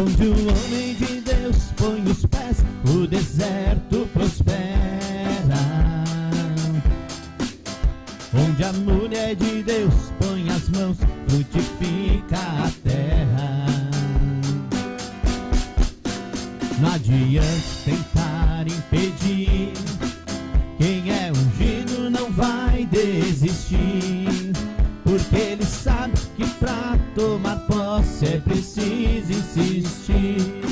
Onde o homem de Deus põe os pés, o deserto prospera. Onde a mulher de Deus põe as mãos, frutifica a terra. Não adianta tentar impedir, quem é ungido não vai desistir, porque ele sabe que pra tomar posse é preciso insistir.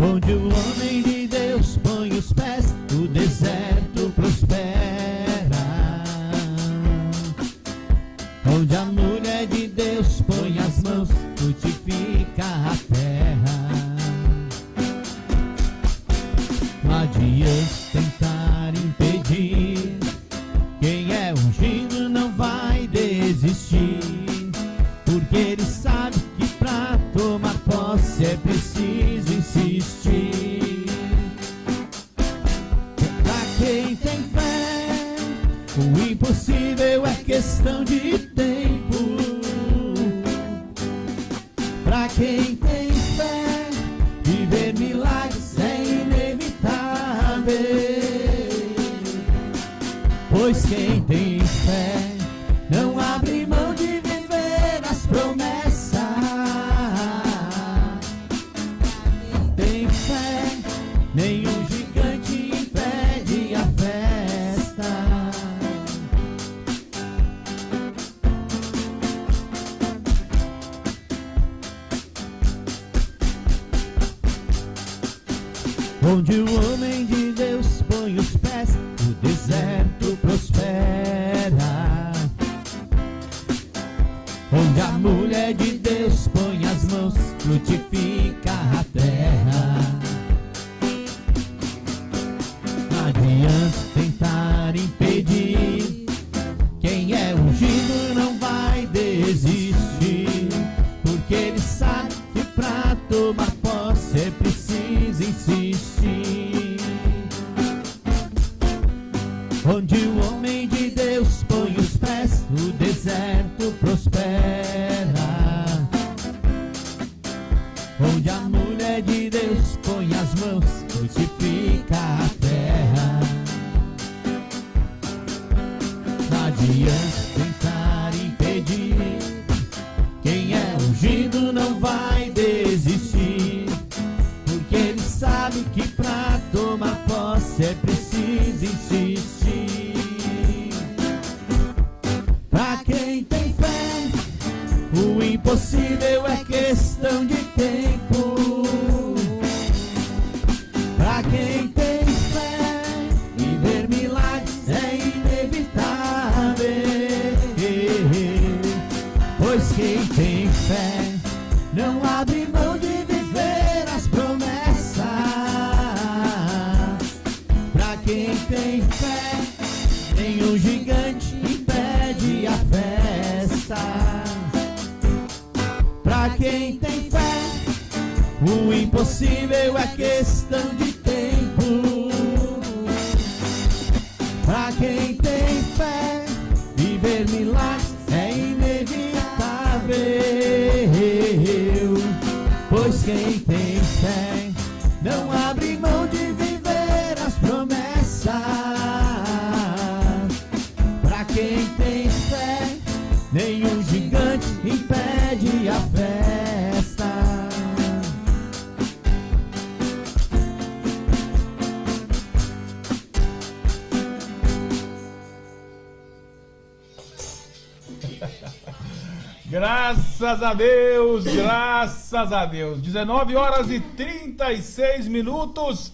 Onde o homem de Deus põe os pés, o deserto prospera. Onde a mulher de Deus põe as mãos, frutifica a terra. Não adianta tentar impedir, quem é ungido não vai desistir, porque ele sabe que pra tomar posse é preciso insistir. Pra quem tem fé, o impossível é questão de tempo. Pra quem tem fé, viver milagres é inevitável. Pois quem tem fé não abre mão de viver as promessas. Tem fé, nenhum gigante impede a festa. Onde o homem de Deus põe os pés, o deserto prospera. Onde a mulher de Deus põe as mãos, frutifica a terra. Não adianta tentar impedir, quem é ungido não vai desistir, porque ele sabe que pra tomar posse é preciso insistir. Onde o homem de Deus põe os pés, o deserto prospera. Onde a mulher de Deus põe as mãos, frutifica a terra. Não adianta tentar impedir, quem é ungido não vai desistir, porque ele sabe que pra tomar posse é preciso insistir. Pra quem tem fé, o impossível é questão de tempo. Pra quem tem fé, viver milagres é inevitável. Pois quem tem fé não abre mão de viver as promessas. Pra quem tem fé, nenhum gigante impede a festa. Pra quem tem fé, o impossível é questão de tempo. Pra quem tem fé, viver milagres é inevitável. Pois quem tem fé não abre mão de viver as promessas. Pra quem tem fé, nenhum gigante impede a festa. Graças a Deus, graças a Deus. 19 horas e 36 minutos.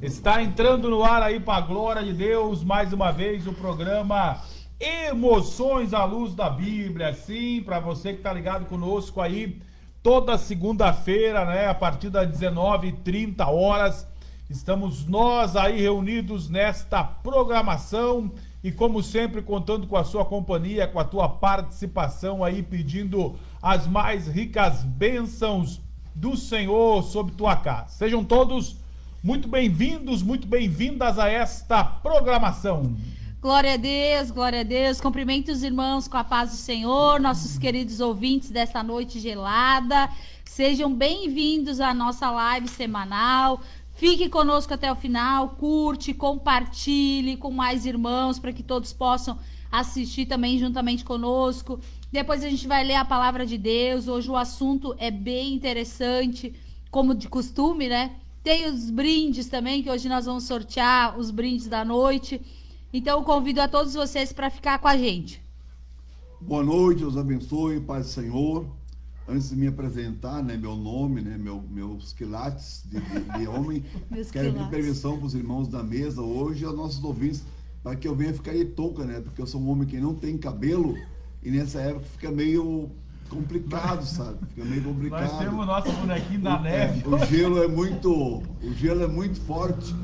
Está entrando no ar aí para a glória de Deus, mais uma vez o programa Emoções à Luz da Bíblia. Sim, para você que está ligado conosco aí, toda segunda-feira, né, a partir das 19h30 horas, estamos nós aí reunidos nesta programação. E como sempre, contando com a sua companhia, com a tua participação aí, pedindo as mais ricas bênçãos do Senhor sobre tua casa. Sejam todos muito bem-vindos, muito bem-vindas a esta programação. Glória a Deus. Cumprimento os irmãos com a paz do Senhor, nossos queridos ouvintes desta noite gelada. Sejam bem-vindos à nossa live semanal. Fique conosco até o final, curte, compartilhe com mais irmãos para que todos possam assistir também juntamente conosco. Depois a gente vai ler a palavra de Deus. Hoje o assunto é bem interessante, como de costume, né? Tem os brindes também, que hoje nós vamos sortear os brindes da noite. Então eu convido a todos vocês para ficar com a gente. Boa noite, Deus abençoe, paz do Senhor. Antes de me apresentar, né, meu nome, né, meus quilates de homem, quero pedir permissão para os irmãos da mesa hoje e aos nossos ouvintes, para que eu venha ficar de touca, né, porque eu sou um homem que não tem cabelo e nessa época fica meio complicado, sabe? Fica meio complicado. Nós temos o nosso bonequinho da neve. O gelo é muito forte.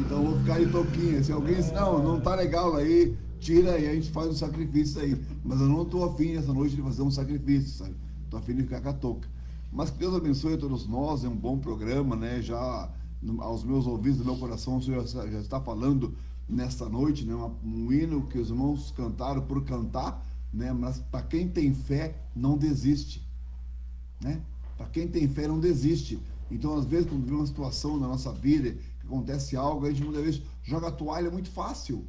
Então eu vou ficar de touquinha. Se alguém diz, não tá legal aí, tira e a gente faz um sacrifício aí. Mas eu não tô afim essa noite de fazer um sacrifício, sabe? Tô afim de ficar com a touca. Mas que Deus abençoe a todos nós, é um bom programa, né? Já aos meus ouvidos, do meu coração, o Senhor já está falando nesta noite, né? Um hino que os irmãos cantaram por cantar, né? Mas para quem tem fé, não desiste, né? Para quem tem fé, não desiste. Então, às vezes, quando vem uma situação na nossa vida, acontece algo, a gente muitas vezes joga a toalha muito fácil,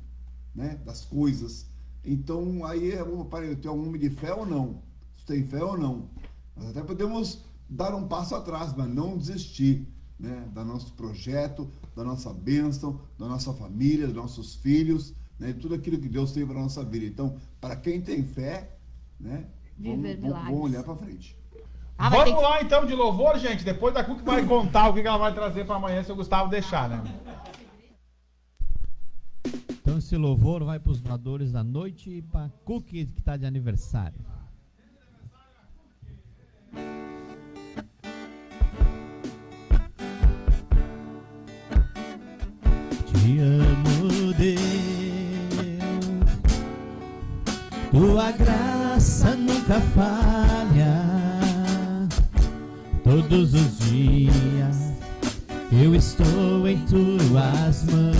né, das coisas. Então aí eu tenho um homem de fé ou não? Você tem fé ou não? Nós até podemos dar um passo atrás, mas não desistir, né, do nosso projeto, da nossa bênção, da nossa família, dos nossos filhos, né, tudo aquilo que Deus tem para a nossa vida. Então, para quem tem vamos olhar para frente. Vamos lá então de louvor, gente. Depois da Cuca vai contar o que ela vai trazer para amanhã, se o Gustavo deixar, né? Então esse louvor vai para os doadores da noite e para a Cookie que está de aniversário. Te amo, Deus, tua graça nunca falha. Todos os dias eu estou em tuas mãos.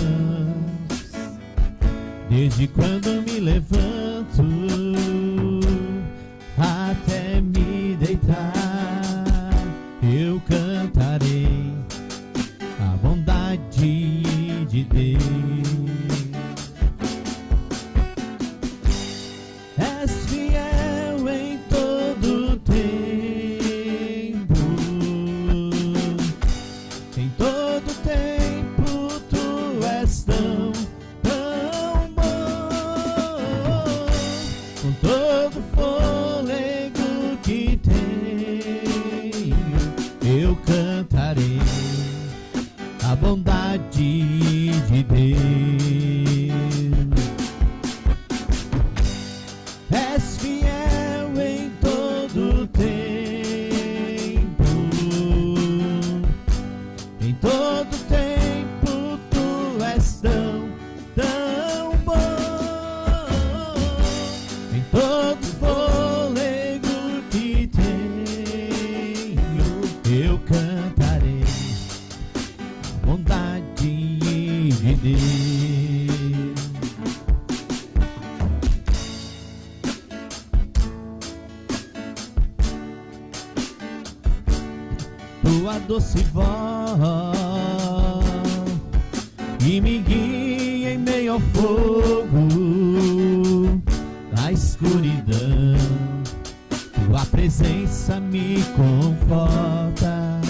Desde quando me levanto até me deitar, eu cantarei a bondade de Deus. És fiel em todo tempo. A bondade de Deus. És fiel em todo tempo. Em todo tempo tu és tão bom. Em todo fôlego que tenho, eu cantarei bondade de Deus. Tua doce voz e me guia em meio ao fogo da escuridão. Tua presença me conforta.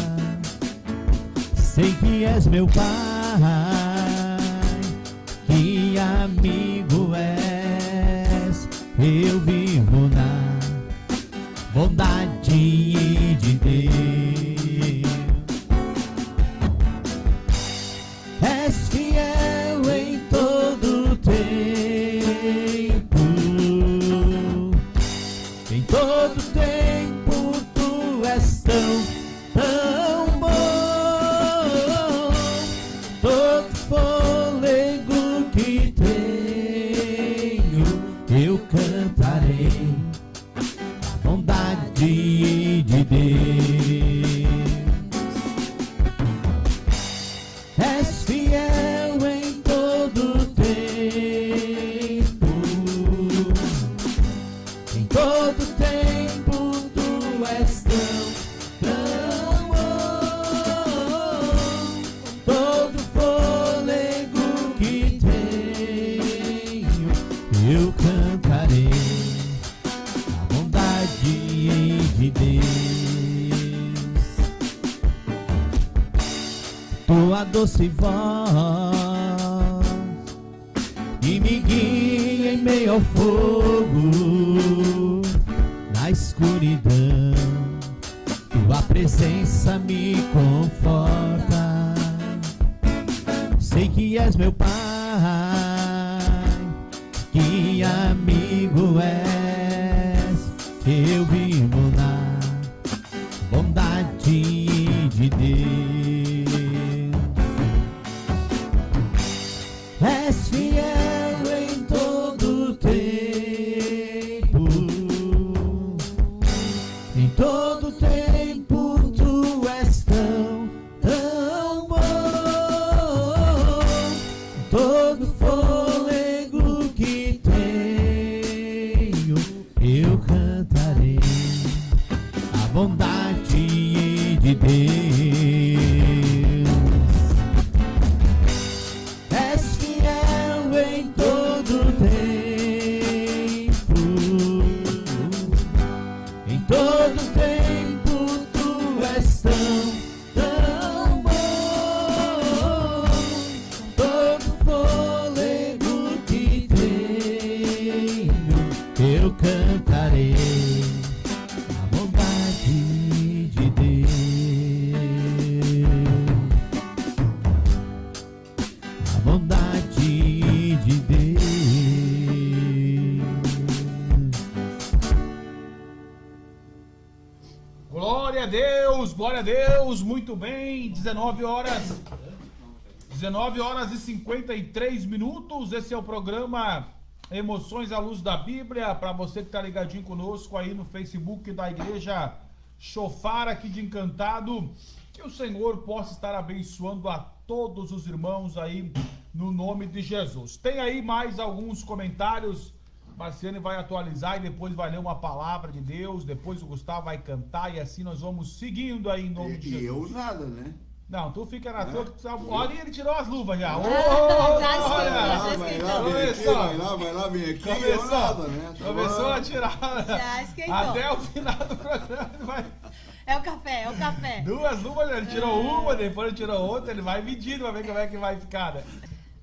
Sei que és meu Pai, que amigo és. Eu vivo na bondade de Deus. És fiel em todo tempo. Em todo tempo tu és tão bom. Todo fôlego que tenho, eu cantarei tua doce voz e me guia em meio ao fogo, na escuridão. Tua presença me conforta. Sei que és meu Pai, que amigo és. Eu vivo na bondade de Deus. És fiel em todo tempo, em todo tempo tu és tão bom. Todo fôlego que tenho, eu cantarei a bondade de Deus. És fiel em todo tempo, em todo tempo tu és tão bom. Todo fôlego que tenho, eu cantarei a bondade de Deus. A bondade de Deus. Glória a Deus, glória a Deus, muito bem, 19 horas e 53 minutos, esse é o programa Emoções à Luz da Bíblia, para você que está ligadinho conosco aí no Facebook da Igreja Shofar aqui de Encantado, que o Senhor possa estar abençoando a todos os irmãos aí, no nome de Jesus. Tem aí mais alguns comentários, Marciane vai atualizar e depois vai ler uma palavra de Deus, depois o Gustavo vai cantar e assim nós vamos seguindo aí em nome de E Jesus. eu nada, né? Não, tu fica na tua. Olha, ele tirou as luvas já. Ô, Já olha! esquentou. Vai lá, vem aqui. Começou, Eu nada, né? começou a tirar. Já esquentou. Até o final do programa ele vai. É o café, é o café. Duas luvas, ele tirou uma, depois ele tirou outra, ele vai medindo pra ver como é que vai ficar, né?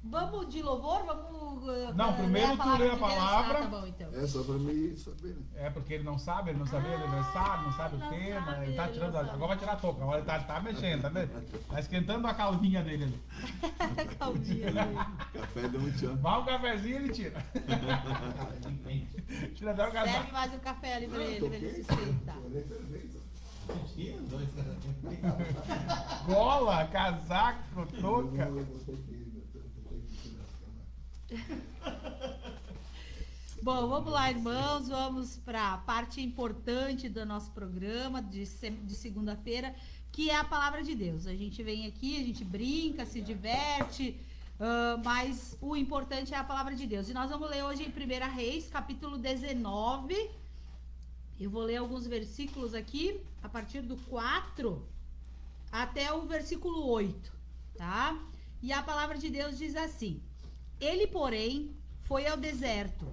Vamos de louvor? Vamos. Não, primeiro tu lê a de Deus? palavra. Ah, tá bom, então. É só pra mim saber, né? É porque ele não sabe aniversário, não sabe o não tema, sabe, ele tá ele tirando. não sabe. Agora vai tirar a touca, agora ele tá mexendo, tá vendo? Tá esquentando a calvinha dele ali. Caldinha. Café deu um tchan. Vai um cafezinho e ele tira. Tira até o casaco. Serve mais um café ali pra ele se esquentar. Gola, casaco, touca. Bom, vamos lá, irmãos, vamos para a parte importante do nosso programa de segunda-feira, que é a palavra de Deus. A gente vem aqui, a gente brinca, se diverte, mas o importante é a palavra de Deus. E nós vamos ler hoje em 1 Reis, capítulo 19. Eu vou ler alguns versículos aqui, a partir do 4 até o versículo 8, tá? E a palavra de Deus diz assim: Ele, porém, foi ao deserto,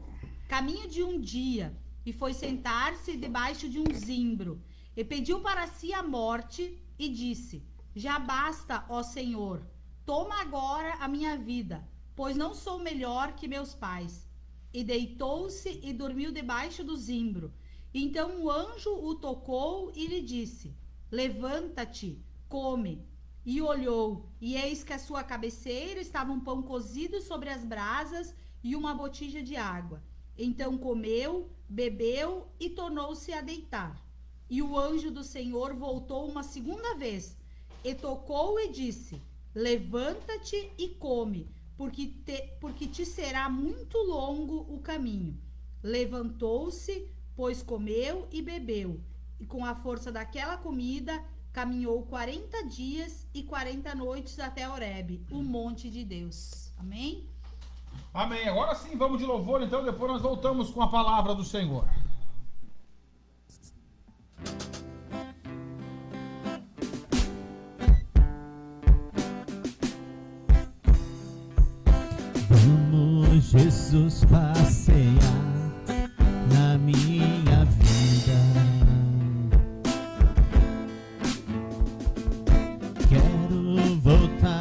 caminho de um dia, e foi sentar-se debaixo de um zimbro, e pediu para si a morte, e disse: Já basta, ó Senhor, toma agora a minha vida, pois não sou melhor que meus pais. E deitou-se e dormiu debaixo do zimbro. Então o anjo o tocou e lhe disse: Levanta-te, come. E olhou, e eis que à sua cabeceira estava um pão cozido sobre as brasas e uma botija de água. Então comeu, bebeu e tornou-se a deitar. E o anjo do Senhor voltou uma segunda vez, e tocou e disse: Levanta-te e come, porque te será muito longo o caminho. Levantou-se, pois comeu e bebeu, e com a força daquela comida caminhou 40 dias e 40 noites até Horebe, o monte de Deus. Amém? Amém. Agora sim, vamos de louvor, então depois nós voltamos com a palavra do Senhor. Vamos, Jesus, passear na minha vida. Quero voltar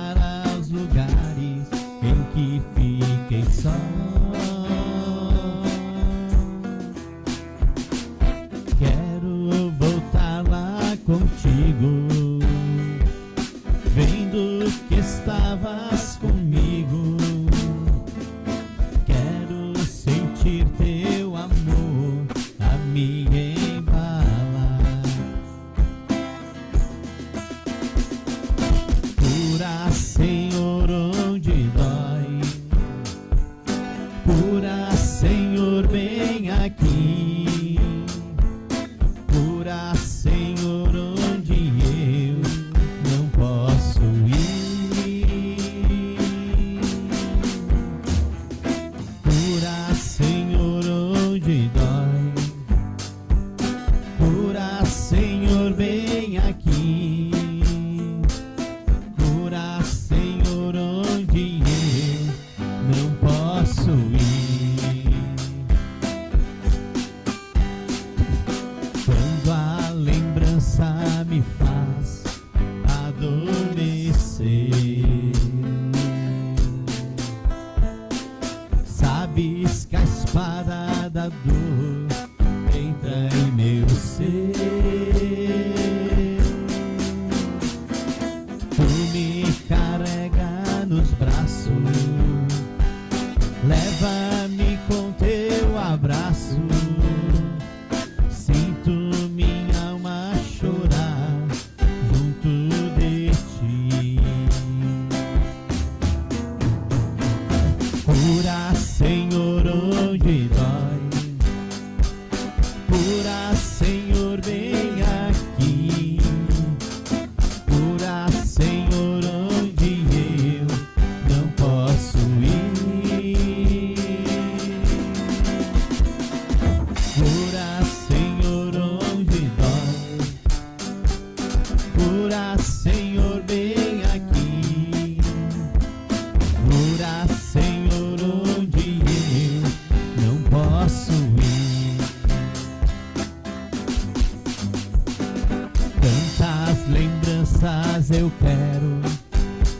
eu quero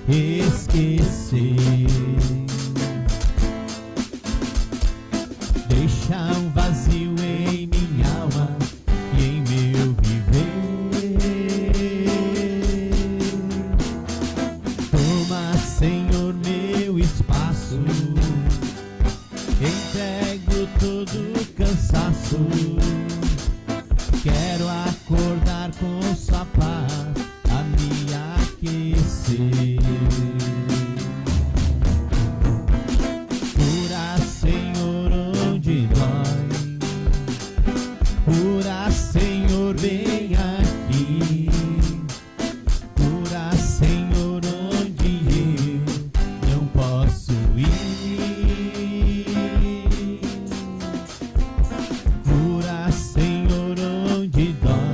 esquecer. Deixa um vazio em minha alma e em meu viver. Toma, Senhor, meu espaço, entrego todo o cansaço. Quero acordar com sua paz a me aquecer. Cura, Senhor, onde dói. Cura, Senhor, vem aqui. Cura, Senhor, onde eu não posso ir. Cura, Senhor, onde dói.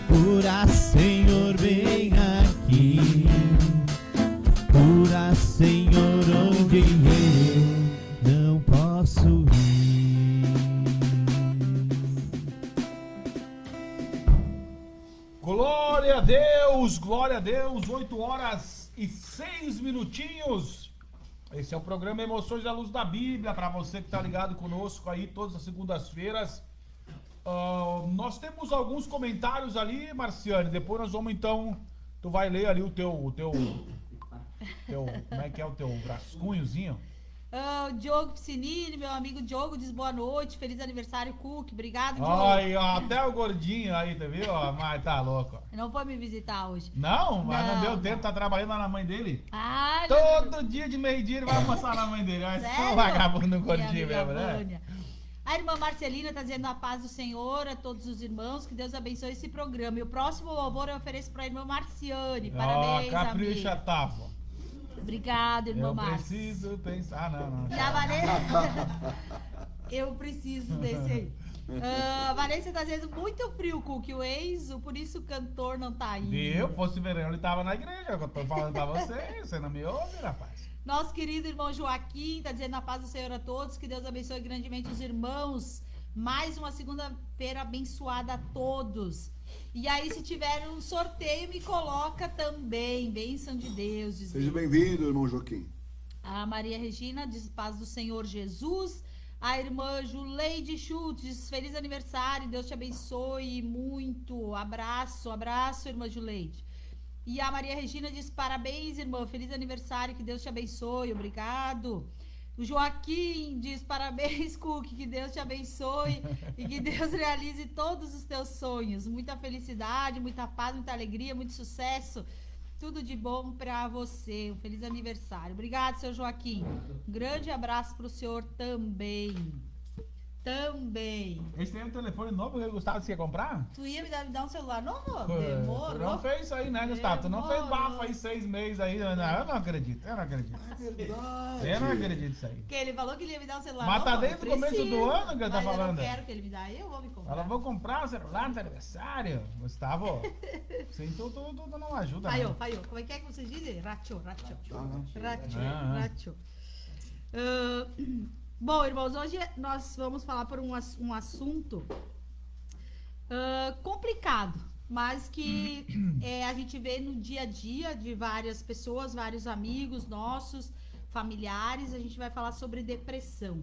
Cura, Senhor, vem aqui. Cura, Senhor, onde eu não posso ir. Glória a Deus, glória a Deus. 8 horas e 6 minutinhos. Esse é o programa Emoções da Luz da Bíblia, para você que está ligado conosco aí todas as segundas-feiras. Nós temos alguns comentários ali, Marciane. Depois nós vamos então. Tu vai ler ali o teu como é que é o teu rascunhozinho? O Diogo Piscinini, meu amigo Diogo, diz boa noite, feliz aniversário, Cook. Obrigado, Diogo. Ai, ó, até o gordinho aí, tá viu? Ó, mas tá louco. Não foi me visitar hoje. Não, mas não deu Não. tempo, tá trabalhando lá na mãe dele. Ai, Todo dia de meio-dia ele vai almoçar na mãe dele. Olha, sério? um vagabundo Minha gordinho amiga mesmo, né? Vânia. A irmã Marcelina está dizendo a paz do Senhor a todos os irmãos, que Deus abençoe esse programa. E o próximo louvor eu ofereço para a irmã Marciane. Parabéns, Capricha, amiga. Tavo. Obrigada, irmã Eu Márcia. preciso pensar. Não. E a Vanessa... Eu preciso desse aí. A Vanessa tá dizendo muito frio, Cook. O ex, por isso o cantor não tá indo. Viu? Fosse verão, ele tava na igreja. Eu tô falando pra você. Você não me ouve, rapaz? Nosso querido irmão Joaquim tá dizendo a paz do Senhor a todos. Que Deus abençoe grandemente os irmãos. Mais uma segunda-feira abençoada a todos. E aí, se tiver um sorteio, me coloca também. Bênção de Deus. Diz Seja ele. bem-vindo, irmão Joaquim. A Maria Regina diz paz do Senhor Jesus. A irmã Juleide Schultz diz feliz aniversário, Deus te abençoe muito. Abraço, irmã Juleide. E a Maria Regina diz parabéns, irmã, feliz aniversário, que Deus te abençoe, obrigado. O Joaquim diz parabéns, Cook, que Deus te abençoe e que Deus realize todos os teus sonhos. Muita felicidade, muita paz, muita alegria, muito sucesso. Tudo de bom para você. Um feliz aniversário. Obrigado, seu Joaquim. Um grande abraço para o senhor também. Também. Esse tem um telefone novo que o Gustavo quer comprar? Tu ia me dar um celular novo? Tu não Demorou. fez isso aí, né, Gustavo? Tu não fez Demorou. bafo aí 6 meses aí. Não, eu não acredito. Eu não acredito. Verdade. Eu não acredito nisso aí. Porque ele falou que ele ia me dar um celular Mas novo. tá desde o começo do ano que ele tá Mas falando. eu não quero que ele me dê, eu vou me comprar. Ela vou comprar um celular no teu aniversário. Gustavo, sim, tu não ajuda. Falhou, não. falhou. Como é que vocês dizem? Racho. Aham. Racho. Bom, irmãos, hoje nós vamos falar por um assunto complicado, mas que a gente vê no dia a dia de várias pessoas, vários amigos nossos, familiares. A gente vai falar sobre depressão.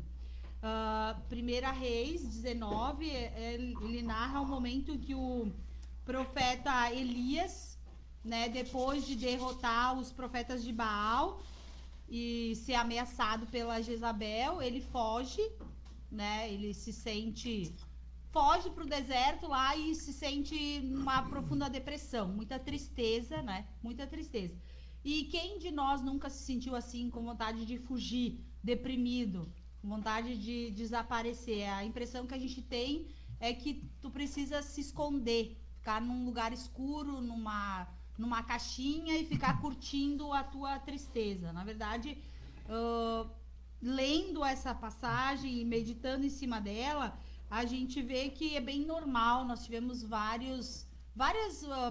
1 Reis 19, ele narra um momento em que o profeta Elias, né, depois de derrotar os profetas de Baal e ser ameaçado pela Jezabel, ele foge, né? Ele foge para o deserto lá e se sente numa profunda depressão, muita tristeza, né? Muita tristeza. E quem de nós nunca se sentiu assim, com vontade de fugir, deprimido, com vontade de desaparecer? A impressão que a gente tem é que tu precisa se esconder, ficar num lugar escuro, numa caixinha e ficar curtindo a tua tristeza. Na verdade, lendo essa passagem e meditando em cima dela, a gente vê que é bem normal. Nós tivemos várias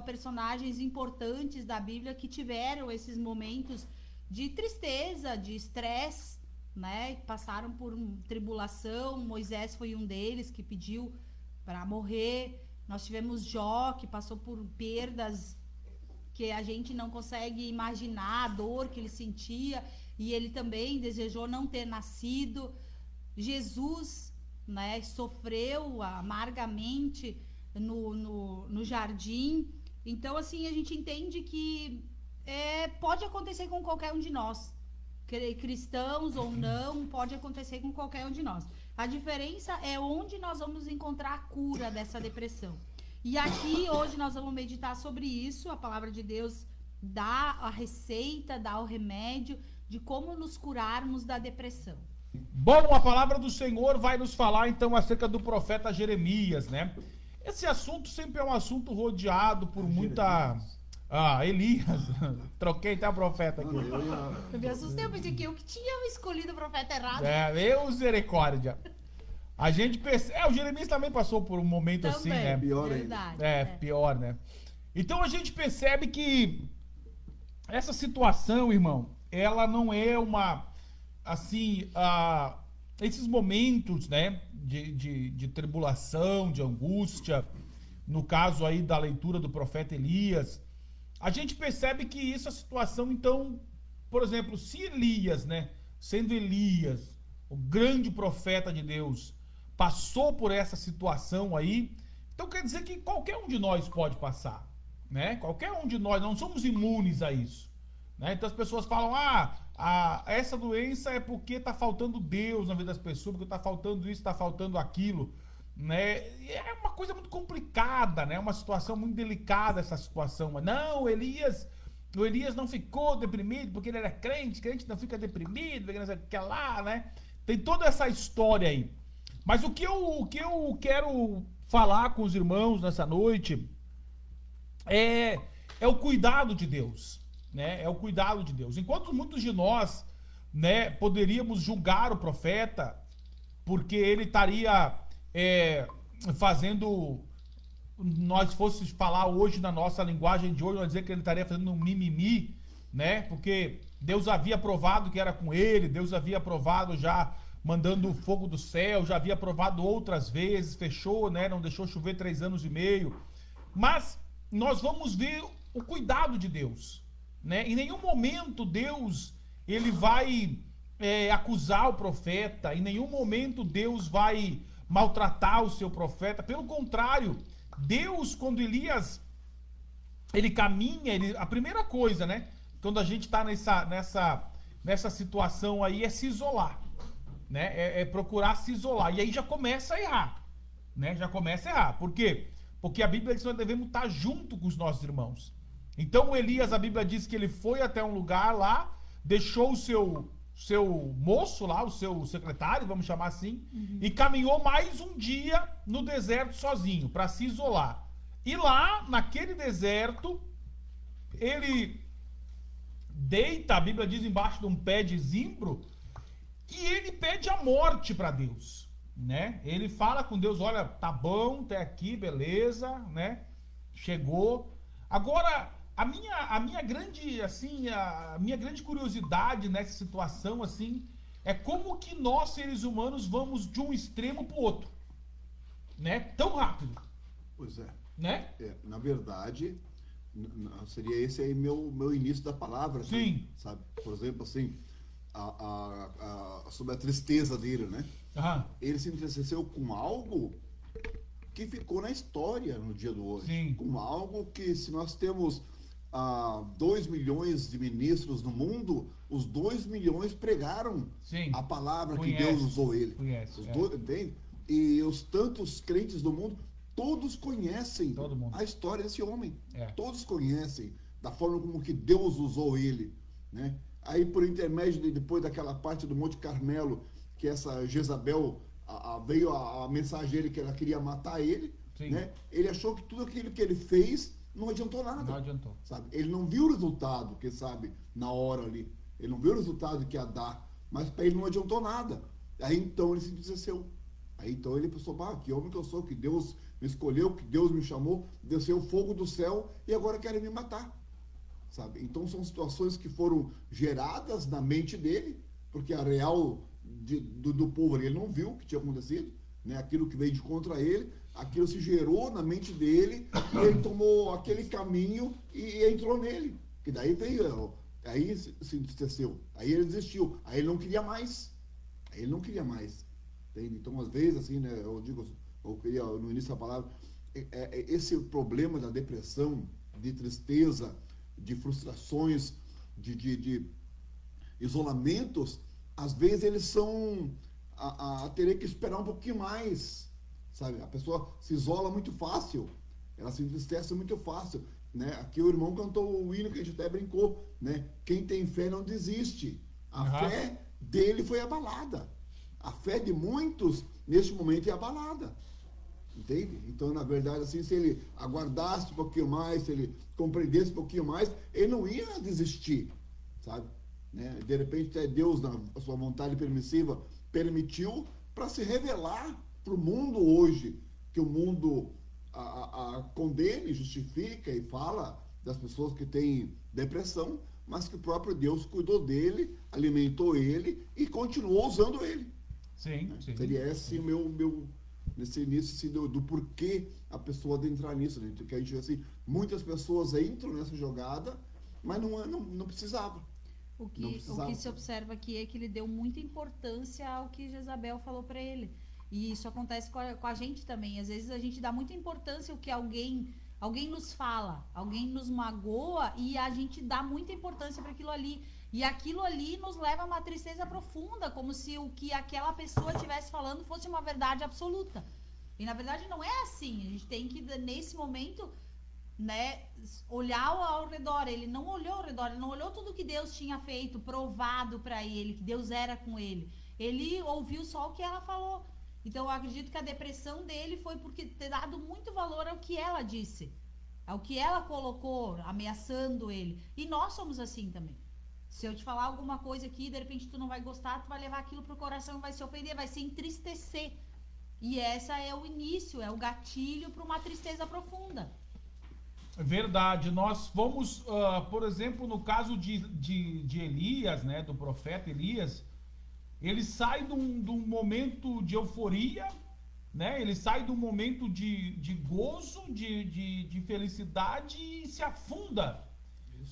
personagens importantes da Bíblia que tiveram esses momentos de tristeza, de estresse, né? Passaram por tribulação. Moisés foi um deles que pediu para morrer. Nós tivemos Jó, que passou por perdas porque a gente não consegue imaginar a dor que ele sentia, e ele também desejou não ter nascido. Jesus, né, sofreu amargamente no jardim. Então, assim, a gente entende que pode acontecer com qualquer um de nós, cristãos ou não, pode acontecer com qualquer um de nós. A diferença é onde nós vamos encontrar a cura dessa depressão. E aqui, hoje, nós vamos meditar sobre isso. A palavra de Deus dá a receita, dá o remédio de como nos curarmos da depressão. Bom, a palavra do Senhor vai nos falar, então, acerca do profeta Jeremias, né? Esse assunto sempre é um assunto rodeado por muita... Elias. Troquei até o profeta aqui. Eu me assustei, eu pensei que eu que tinha escolhido o profeta errado. Misericórdia. A gente percebe... o Jeremias também passou por um momento Também, assim, né? Pior verdade. Pior, né? Então a gente percebe que essa situação, irmão, ela não é uma... Assim, esses momentos, né? De tribulação, de angústia, no caso aí da leitura do profeta Elias, a gente percebe que essa situação, então, por exemplo, se Elias, né, sendo Elias, o grande profeta de Deus, passou por essa situação aí, então quer dizer que qualquer um de nós pode passar, né? Qualquer um de nós, não somos imunes a isso, né? Então as pessoas falam, essa doença é porque está faltando Deus na vida das pessoas, porque está faltando isso, está faltando aquilo, né? E é uma coisa muito complicada, né? Uma situação muito delicada essa situação. Mas não, o Elias não ficou deprimido porque ele era crente não fica deprimido, porque não sei o que lá, né? Tem toda essa história aí. Mas o que eu quero falar com os irmãos nessa noite é o cuidado de Deus, né? É o cuidado de Deus. Enquanto muitos de nós, né, poderíamos julgar o profeta porque ele estaria fazendo, nós fosse falar hoje na nossa linguagem de hoje, nós dizer que ele estaria fazendo um mimimi, né? Porque Deus havia provado que era com ele, Deus havia provado já mandando o fogo do céu, já havia provado outras vezes, fechou, né? Não deixou chover 3 anos e meio. Mas nós vamos ver o cuidado de Deus, né? Em nenhum momento Deus ele vai acusar o profeta, em nenhum momento Deus vai maltratar o seu profeta. Pelo contrário, Deus, quando Elias ele caminha, a primeira coisa, né, quando a gente está nessa situação aí, é se isolar, né? É procurar se isolar. E aí já começa a errar, né? Já começa a errar. Por quê? Porque a Bíblia diz que nós devemos estar junto com os nossos irmãos. Então Elias, a Bíblia diz que ele foi até um lugar lá, deixou o seu moço lá, o seu secretário, vamos chamar assim, e caminhou mais um dia no deserto sozinho, para se isolar. E lá, naquele deserto, ele deita, a Bíblia diz, embaixo de um pé de zimbro, e ele pede a morte para Deus, né? Ele fala com Deus, olha, tá bom, até aqui, beleza, né? Chegou. Agora, a minha grande curiosidade nessa situação, assim, é como que nós, seres humanos, vamos de um extremo para o outro, né? Tão rápido. Pois é. Né? Na verdade, seria esse aí meu início da palavra. Sim. Sabe? Por exemplo, assim, sobre a tristeza dele, né? Aham. Ele se entristeceu com algo que ficou na história no dia do hoje. Sim. Com algo que, se nós temos 2 milhões de ministros no mundo, os 2 milhões pregaram Sim. a palavra Conhece. que Deus usou ele. Conhece, Os dois, entende? E os tantos crentes do mundo, todos conhecem Todo mundo. a história desse homem. É. Todos conhecem da forma como que Deus usou ele, né? Aí, por intermédio depois daquela parte do Monte Carmelo, que essa Jezabel veio a mensageira que ela queria matar ele, Sim. né? Ele achou que tudo aquilo que ele fez não adiantou nada. Não adiantou. Sabe? Ele não viu o resultado, que sabe, na hora ali. Ele não viu o resultado que ia dar, mas para ele não adiantou nada. Aí então ele se entristeceu. Aí então ele pensou, que homem que eu sou, que Deus me escolheu, que Deus me chamou, desceu o fogo do céu e agora querem me matar. Sabe? Então são situações que foram geradas na mente dele, porque a real do povo ali, ele não viu o que tinha acontecido, né? Aquilo que veio de contra ele, aquilo se gerou na mente dele, e ele tomou aquele caminho e entrou nele. Que daí veio, aí se entristeceu, aí ele desistiu, aí ele não queria mais. Entende? Então, às vezes, assim, né, eu queria, no início da palavra, esse problema da depressão, de tristeza, de frustrações, de isolamentos, às vezes eles são a terer que esperar um pouquinho mais, sabe? A pessoa se isola muito fácil, ela se entristece muito fácil, né? Aqui o irmão cantou o hino que a gente até brincou, né? Quem tem fé não desiste. A fé dele foi abalada. A fé de muitos, neste momento, é abalada. Entende? Então, na verdade, assim, se ele aguardasse um pouquinho mais, se ele compreendesse um pouquinho mais, ele não ia desistir, sabe? Né? De repente, até Deus, na sua vontade permissiva, permitiu para se revelar para o mundo hoje, que o mundo condena e justifica e fala das pessoas que têm depressão, mas que o próprio Deus cuidou dele, alimentou ele e continuou usando ele. Sim, Né? sim. Seria esse o meu nesse início assim, do porquê a pessoa adentrar nisso, né? Que a gente assim, muitas pessoas entram nessa jogada, mas não precisava. O que se observa aqui é que ele deu muita importância ao que Jezabel falou para ele. E isso acontece com a gente também. Às vezes a gente dá muita importância ao que alguém nos fala, alguém nos magoa e a gente dá muita importância para aquilo ali. E aquilo ali nos leva a uma tristeza profunda, como se o que aquela pessoa estivesse falando fosse uma verdade absoluta. E na verdade não é assim. A gente tem que, nesse momento, né, olhar ao redor. Ele não olhou ao redor, ele não olhou tudo que Deus tinha feito, provado para ele, que Deus era com ele. Ele ouviu só o que ela falou. Então eu acredito que a depressão dele foi porque ter dado muito valor ao que ela disse, ao que ela colocou, ameaçando ele. E nós somos assim também. Se eu te falar alguma coisa aqui, de repente tu não vai gostar, tu vai levar aquilo pro coração, vai se ofender, vai se entristecer. E essa é o início, é o gatilho para uma tristeza profunda. Verdade. Nós vamos, por exemplo, no caso de Elias, né, do profeta Elias, ele sai de um momento de euforia, né? Ele sai de um momento de gozo, de felicidade e se afunda,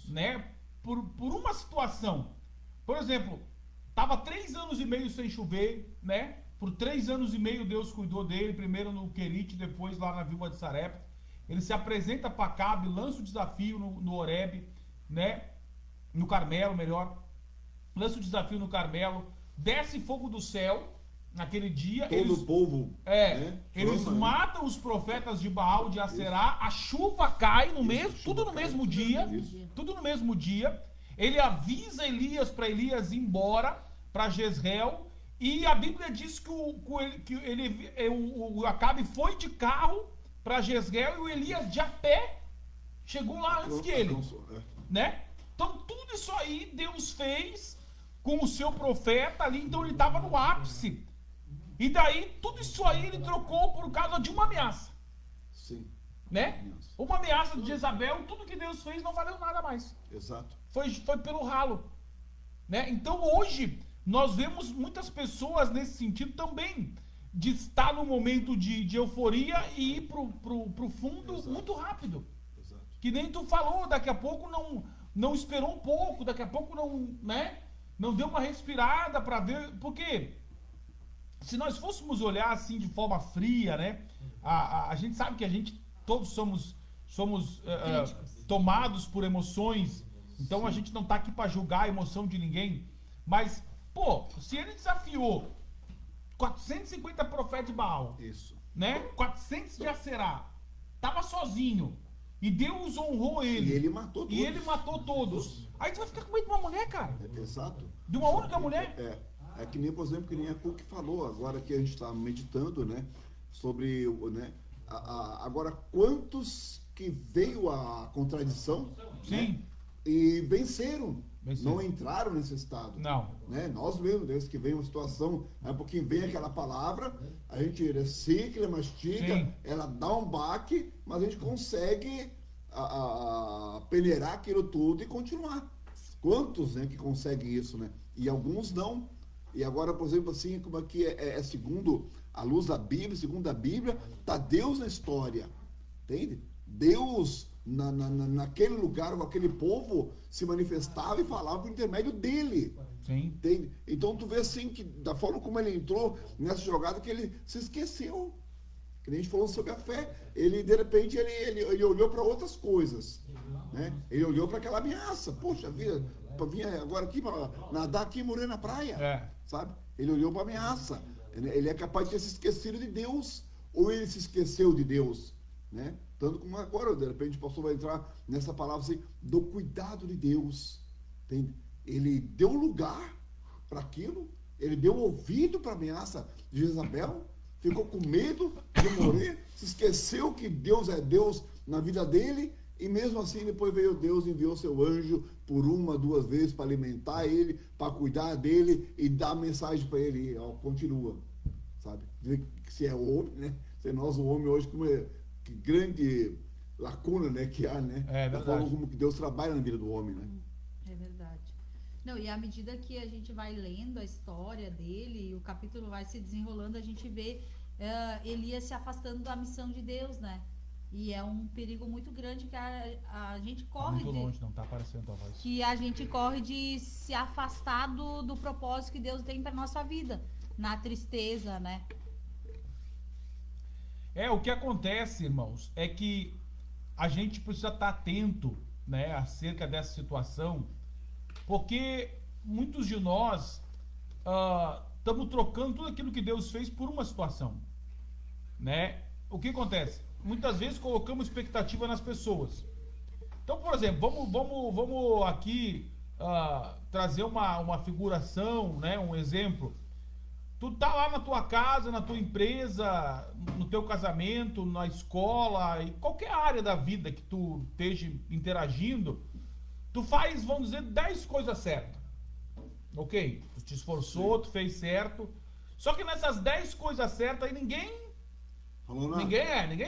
né? Por uma situação. Por exemplo, estava 3 anos e meio sem chover, né? Por 3 anos e meio Deus cuidou dele, primeiro no Querite, depois lá na Viúva de Sarepta. Ele se apresenta para Acabe, lança o desafio no Horebe, né? No Carmelo, melhor. Lança o desafio no Carmelo, desce fogo do céu naquele dia. O povo. Né? Eles matam os profetas de Baal, de Aserá, a chuva cai no mesmo, tudo no mesmo dia. Tudo no mesmo dia. Ele avisa Elias para Elias ir embora para Jezreel. E a Bíblia diz que o Acabe foi de carro para Jezreel e o Elias de a pé chegou lá antes que ele, né? Então tudo isso aí Deus fez com o seu profeta ali, então ele estava no ápice. E daí tudo isso aí ele trocou por causa de uma ameaça. Sim. Né? Uma ameaça de Jezabel, tudo que Deus fez não valeu nada mais. Exato. Foi pelo ralo, né? Então hoje nós vemos muitas pessoas nesse sentido também, de estar no momento de euforia e ir pro fundo. Exato. Muito rápido. Exato. Que nem tu falou, daqui a pouco não esperou um pouco, daqui a pouco não deu uma respirada para ver, porque se nós fôssemos olhar assim de forma fria, né? A gente sabe que todos somos tomados por emoções, então a gente não tá aqui para julgar a emoção de ninguém, mas, pô, se ele desafiou 450 profetas de Baal, isso, né? 400 de Aserá, tava sozinho, e Deus honrou ele. E ele matou todos. Aí tu vai ficar com medo de uma mulher, cara. Exato. De uma única mulher? É que nem, por exemplo, que nem a Cook falou, agora que a gente está meditando, né? Sobre, né? Agora, quantos que veio a contradição, sim, né, e venceram, não entraram nesse estado. Não. Né? Nós mesmos, desde que vem uma situação, aí um pouquinho vem aquela palavra, a gente recicla, mastiga, sim, ela dá um baque, mas a gente consegue peneirar aquilo tudo e continuar. Quantos, né, que conseguem isso, né? E alguns não. E agora, por exemplo, assim, como aqui é segundo à luz da Bíblia, segundo a Bíblia, está Deus na história. Entende? Deus, naquele lugar, com aquele povo, se manifestava e falava por intermédio dele. Sim. Entende? Então tu vê assim, que da forma como ele entrou nessa jogada, que ele se esqueceu. Que nem a gente falou sobre a fé. Ele, de repente, ele olhou para outras coisas. Né? Ele olhou para aquela ameaça. Poxa vida, para vir agora aqui, para nadar aqui e morrer na praia. Sabe? Ele olhou para a ameaça. Ele é capaz de ter se esquecido de Deus. Ou ele se esqueceu de Deus. Né? Tanto como agora, de repente, o pastor vai entrar nessa palavra assim, do cuidado de Deus. Entende? Ele deu lugar para aquilo. Ele deu ouvido para a ameaça de Jezabel. Ficou com medo de morrer, se esqueceu que Deus é Deus na vida dele, e mesmo assim depois veio Deus e enviou seu anjo por 1, 2 vezes para alimentar ele, para cuidar dele e dar mensagem para ele, ó, continua, sabe? Se é o homem, né? Se é nós o homem hoje, como é, que grande lacuna, né, que há, né? Da forma como que Deus trabalha na vida do homem, né? É verdade. Não, e à medida que a gente vai lendo a história dele, o capítulo vai se desenrolando, a gente vê Elias se afastando da missão de Deus, né? E é um perigo muito grande que a gente corre. Tá muito longe, não tá aparecendo a voz. Que a gente corre de se afastar do propósito que Deus tem para nossa vida, na tristeza, né? O que acontece, irmãos, é que a gente precisa estar atento, né, acerca dessa situação. Porque muitos de nós estamos trocando tudo aquilo que Deus fez por uma situação, né? O que acontece? Muitas vezes colocamos expectativa nas pessoas. Então, por exemplo, vamos aqui trazer uma figuração, né? Um exemplo. Tu tá lá na tua casa, na tua empresa, no teu casamento, na escola, em qualquer área da vida que tu esteja interagindo. Tu faz, vamos dizer, 10 coisas certas. Ok? Tu te esforçou, tu fez certo. Só que nessas 10 coisas certas aí ninguém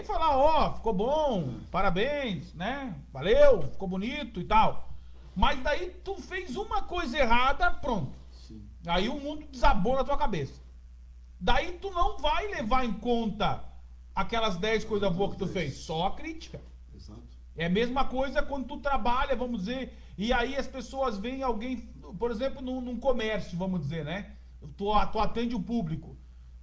fala, ficou bom, parabéns, né? Valeu, ficou bonito e tal. Mas daí tu fez uma coisa errada, pronto. Sim. Aí o mundo desabou na tua cabeça. Daí tu não vai levar em conta aquelas 10 coisas boas que tu fez, só a crítica. É a mesma coisa quando tu trabalha, vamos dizer, e aí as pessoas veem alguém, por exemplo, num comércio, vamos dizer, né? Tu atende o público.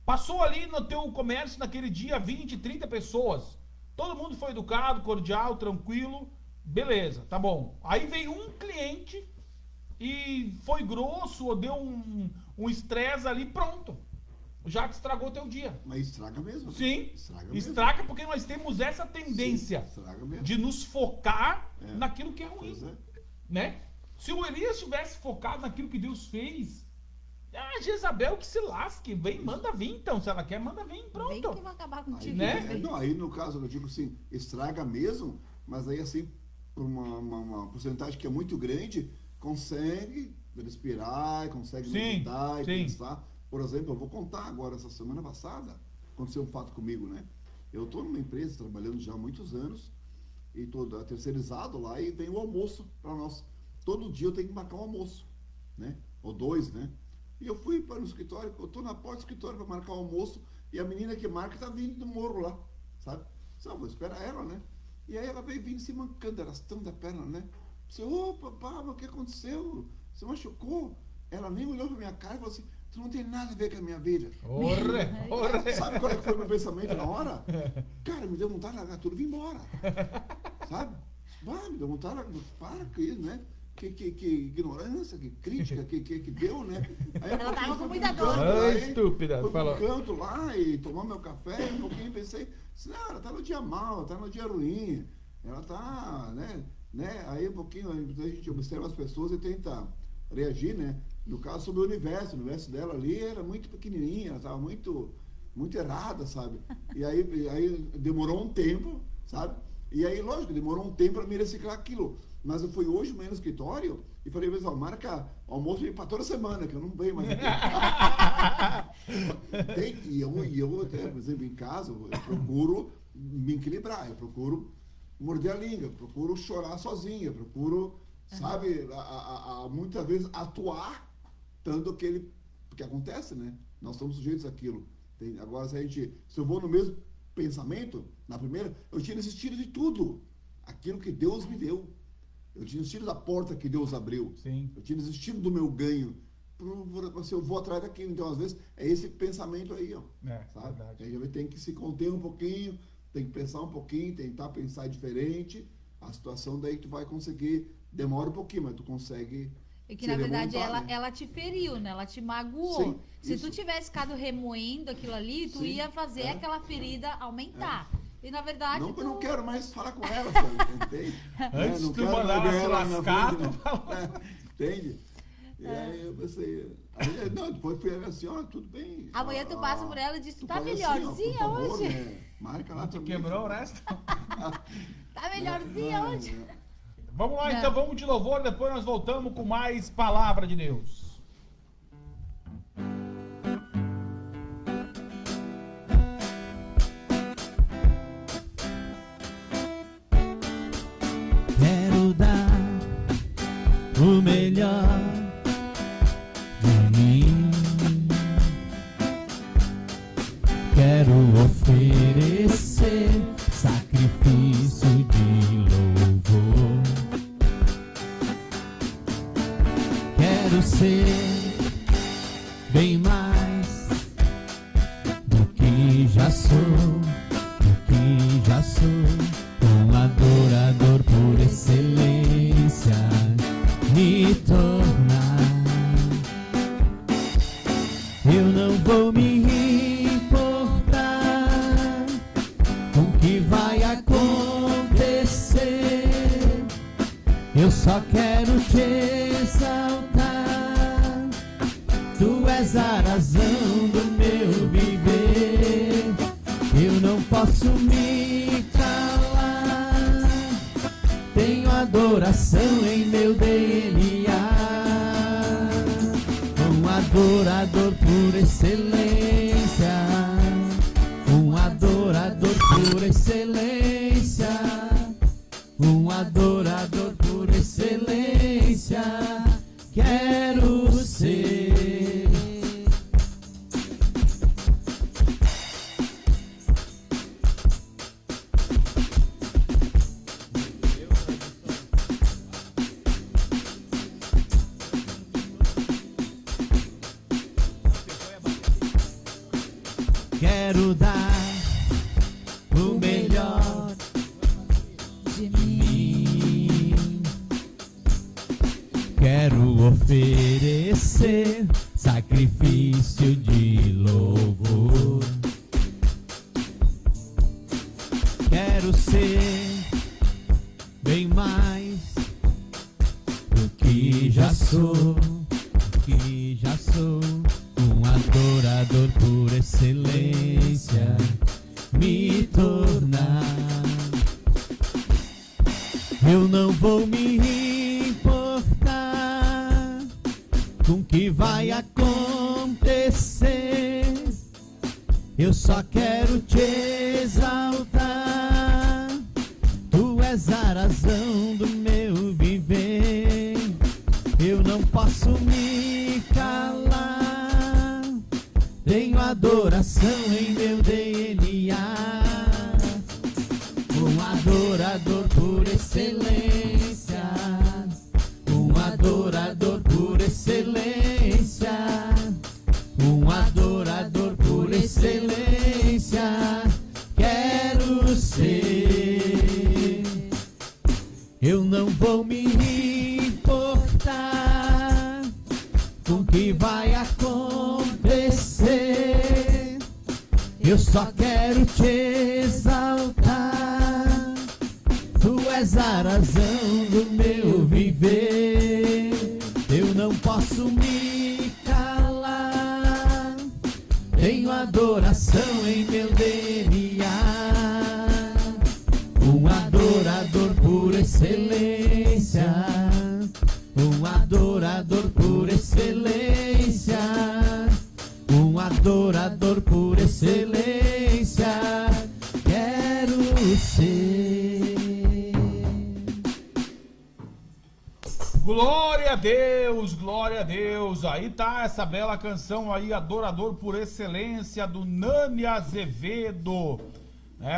Passou ali no teu comércio naquele dia 20, 30 pessoas. Todo mundo foi educado, cordial, tranquilo. Beleza, tá bom. Aí veio um cliente e foi grosso ou deu um estresse ali, pronto. Já te estragou teu dia. Mas estraga mesmo. Sim, estraga porque nós temos essa tendência de nos focar naquilo que é ruim. Né? Se o Elias tivesse focado naquilo que Deus fez, a Jezabel que se lasque, manda vir então. Se ela quer, manda vir, pronto. Vem que vai acabar contigo. Né? Não, aí no caso eu digo assim, estraga mesmo, mas aí assim, por uma porcentagem que é muito grande, consegue respirar, consegue meditar e pensar. Por exemplo, eu vou contar agora, essa semana passada, aconteceu um fato comigo, né? Eu estou numa empresa trabalhando já há muitos anos, e estou terceirizado lá, e vem o almoço para nós. Todo dia eu tenho que marcar um almoço, né? Ou 2, né? E eu fui para o escritório, eu estou na porta do escritório para marcar o almoço, e a menina que marca está vindo do morro lá, sabe? Só vou esperar ela, né? E aí ela veio vindo se mancando, arrastando a perna, né? Disse, opa, Pablo, o que aconteceu? Você machucou? Ela nem olhou para minha cara e falou assim, tu não tem nada a ver com a minha vida. Orre. Sabe qual é que foi o meu pensamento na hora? Cara, me deu vontade de largar tudo e vir embora. Sabe? Me deu vontade de para com isso, né? Que ignorância, que crítica, que deu, né? Aí ela tava com muita dor. Estúpida. Fui pro canto lá e tomar meu café, um pouquinho pensei, não, ela tá no dia mal, tá no dia ruim, ela tá, né? Aí um pouquinho, a gente observa as pessoas e tenta reagir, né? No caso sobre o universo dela ali era muito pequenininha, ela estava muito errada, sabe? E aí demorou um tempo, sabe? E aí, lógico, demorou um tempo para me reciclar aquilo. Mas eu fui hoje no escritório e falei, pessoal, marca almoço para toda semana, que eu não venho mais aqui. E eu até, por exemplo, em casa, eu procuro me equilibrar, eu procuro morder a língua, eu procuro chorar sozinho, eu procuro, sabe, muitas vezes atuar tanto que acontece, né? Nós estamos sujeitos àquilo. Agora, se eu vou no mesmo pensamento, na primeira, eu tinha desistido de tudo. Aquilo que Deus me deu. Eu tinha desistido da porta que Deus abriu. Sim. Eu tinha desistido do meu ganho. Eu vou atrás daquilo. Então, às vezes, é esse pensamento aí, ó. Sabe? Verdade. A gente tem que se conter um pouquinho, tem que pensar um pouquinho, tentar pensar diferente. A situação daí tu vai conseguir, demora um pouquinho, mas tu consegue. E que, na verdade, remontar, né? ela te feriu, né? Ela te magoou. Sim, Se isso. tu tivesse ficado remoendo aquilo ali, tu Sim, ia fazer aquela ferida aumentar. E, na verdade, Não, tu... eu não quero mais falar com ela, sabe? Entende? Antes Não de tu quero mandar mais ver ela se ela na lascar, frente, tu né? Entende? E aí eu pensei... Aí, não, depois fui assim, ó, tudo bem. Amanhã tu passa por ela e diz, tu tá faz melhorzinha assim, ó, por favor, hoje? né? Marca lá Tu também. quebrou o resto? Tá melhorzinha Não, hoje? não. Vamos lá, Não. então, vamos de louvor, depois nós voltamos com mais palavra de Deus. Quero dar o melhor de mim. Quero oferecer sacrifício de louvor. Quero ser bem mais do que já sou, do que já sou. Um adorador por excelência me tornar. Eu não vou me importar com o que vai acontecer. Eu só quero te exaltar. Tu és a razão do meu viver. Eu não posso me calar. Tenho adoração em meu DNA. Um adorador por excelência. Um adorador por excelência. Um adorador por excelência. Quero ser. Quero dar o melhor de mim. Quero oferecer sacrifício de louvor. Quero ser bem mais do que já sou, do que já sou. Um adorador por excelência me tornar. Eu não vou me importar com o que vai acontecer. Eu só quero te exaltar. Tu és a razão do meu viver. Eu não posso me calar. Tenho adoração em meu DNA. Um adorador por excelência. Um adorador por excelência. Um adorador por excelência. Quero ser. Eu não vou me importar com o que vai acontecer. Eu só quero te exaltar. Tu és a razão do meu viver. Eu não posso me calar. Tenho adoração em meu DNA. Um adorador por excelência. Um adorador por excelência. Um adorador por excelência. Quero ser. Glória a Deus, glória a Deus. Aí tá essa bela canção aí, Adorador por Excelência, do Nani Azevedo.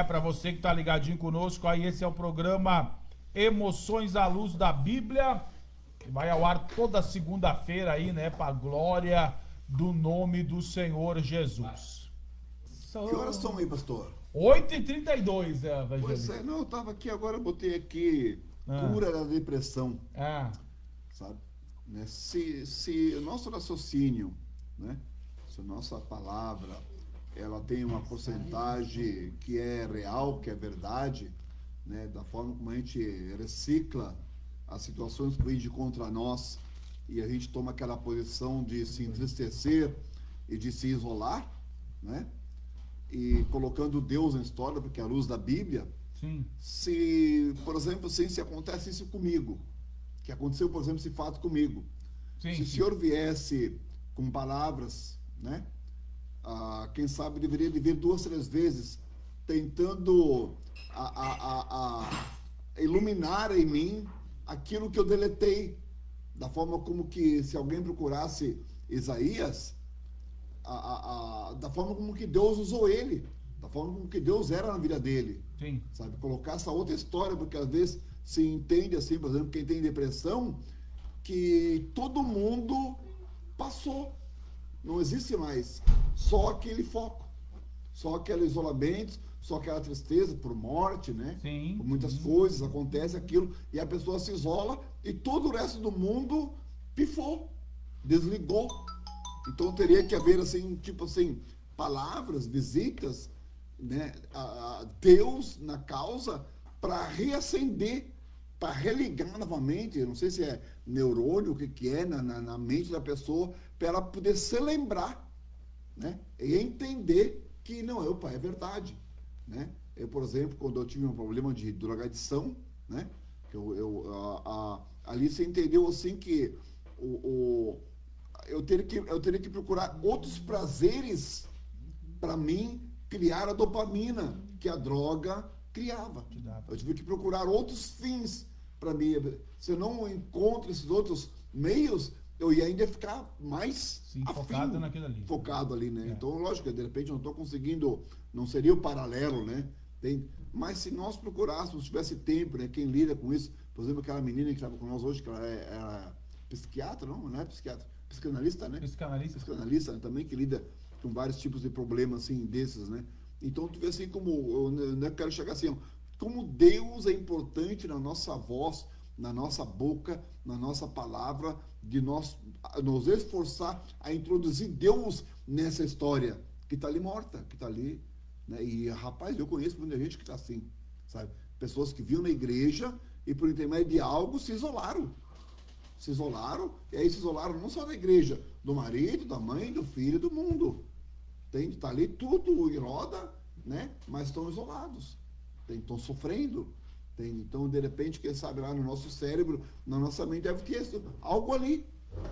Pra você que tá ligadinho conosco aí, esse é o programa Emoções à Luz da Bíblia, que vai ao ar toda segunda-feira aí, pra glória do nome do Senhor Jesus. Que horas são aí, pastor? 8h32, Evangelista. Pois é, não, eu tava aqui agora, eu botei aqui cura da depressão. Sabe? Né? Se o nosso raciocínio, né? Se a nossa palavra, ela tem uma porcentagem que é real, que é verdade, né? Da forma como a gente recicla as situações que vêm de contra nós e a gente toma aquela posição de se entristecer e de se isolar, né? E colocando Deus na história, porque é a luz da Bíblia. Sim. Se, por exemplo, assim, se acontece isso comigo, que aconteceu, por exemplo, esse fato comigo, se o Senhor viesse com palavras, né? Quem sabe deveria vir 2, 3 vezes, tentando iluminar em mim aquilo que eu deletei, da forma como que, se alguém procurasse Isaías, da forma como que Deus usou ele, da forma como que Deus era na vida dele. Sim. Sabe? Colocar essa outra história, porque às vezes se entende assim, por exemplo, quem tem depressão, que todo mundo passou, não existe mais só aquele foco, só aquele isolamento, só aquela tristeza por morte, né? Sim. Por muitas coisas, acontece aquilo, e a pessoa se isola e todo o resto do mundo pifou, desligou. Então teria que haver assim, tipo assim, palavras, visitas, né, a Deus na causa para reacender, para religar novamente. Eu não sei se é neurônio, o que é na mente da pessoa, para ela poder se lembrar, né, e entender que não, é verdade, né? Eu, por exemplo, quando eu tive um problema de drogadição, né, que ali você entendeu assim que eu teria que procurar outros prazeres para mim criar a dopamina que a droga criava. Eu tive que procurar outros fins para mim. Se eu não encontro esses outros meios, eu ia ainda ficar mais focado naquilo ali. Focado ali, né? Então, lógico, de repente eu não estou conseguindo, não seria o paralelo, né? Mas se nós procurássemos, tivesse tempo, né? Quem lida com isso, por exemplo, aquela menina que estava com nós hoje, que ela é psiquiatra, não é psiquiatra, psicanalista, né? Psicanalista, né? Também, que lida com vários tipos de problemas, assim, desses, né? Então, tu vê assim como, eu quero chegar assim, ó, como Deus é importante na nossa voz, na nossa boca, na nossa palavra, de nós nos esforçar a introduzir Deus nessa história, que está ali morta, que está ali, né? E, rapaz, eu conheço muita gente que está assim, sabe? Pessoas que viam na igreja e, por intermédio de algo, se isolaram, e aí se isolaram não só da igreja, do marido, da mãe, do filho, do mundo. Está ali tudo em roda, né? Mas estão isolados, estão sofrendo. Então, de repente, quem sabe lá no nosso cérebro, na nossa mente, deve ter algo ali.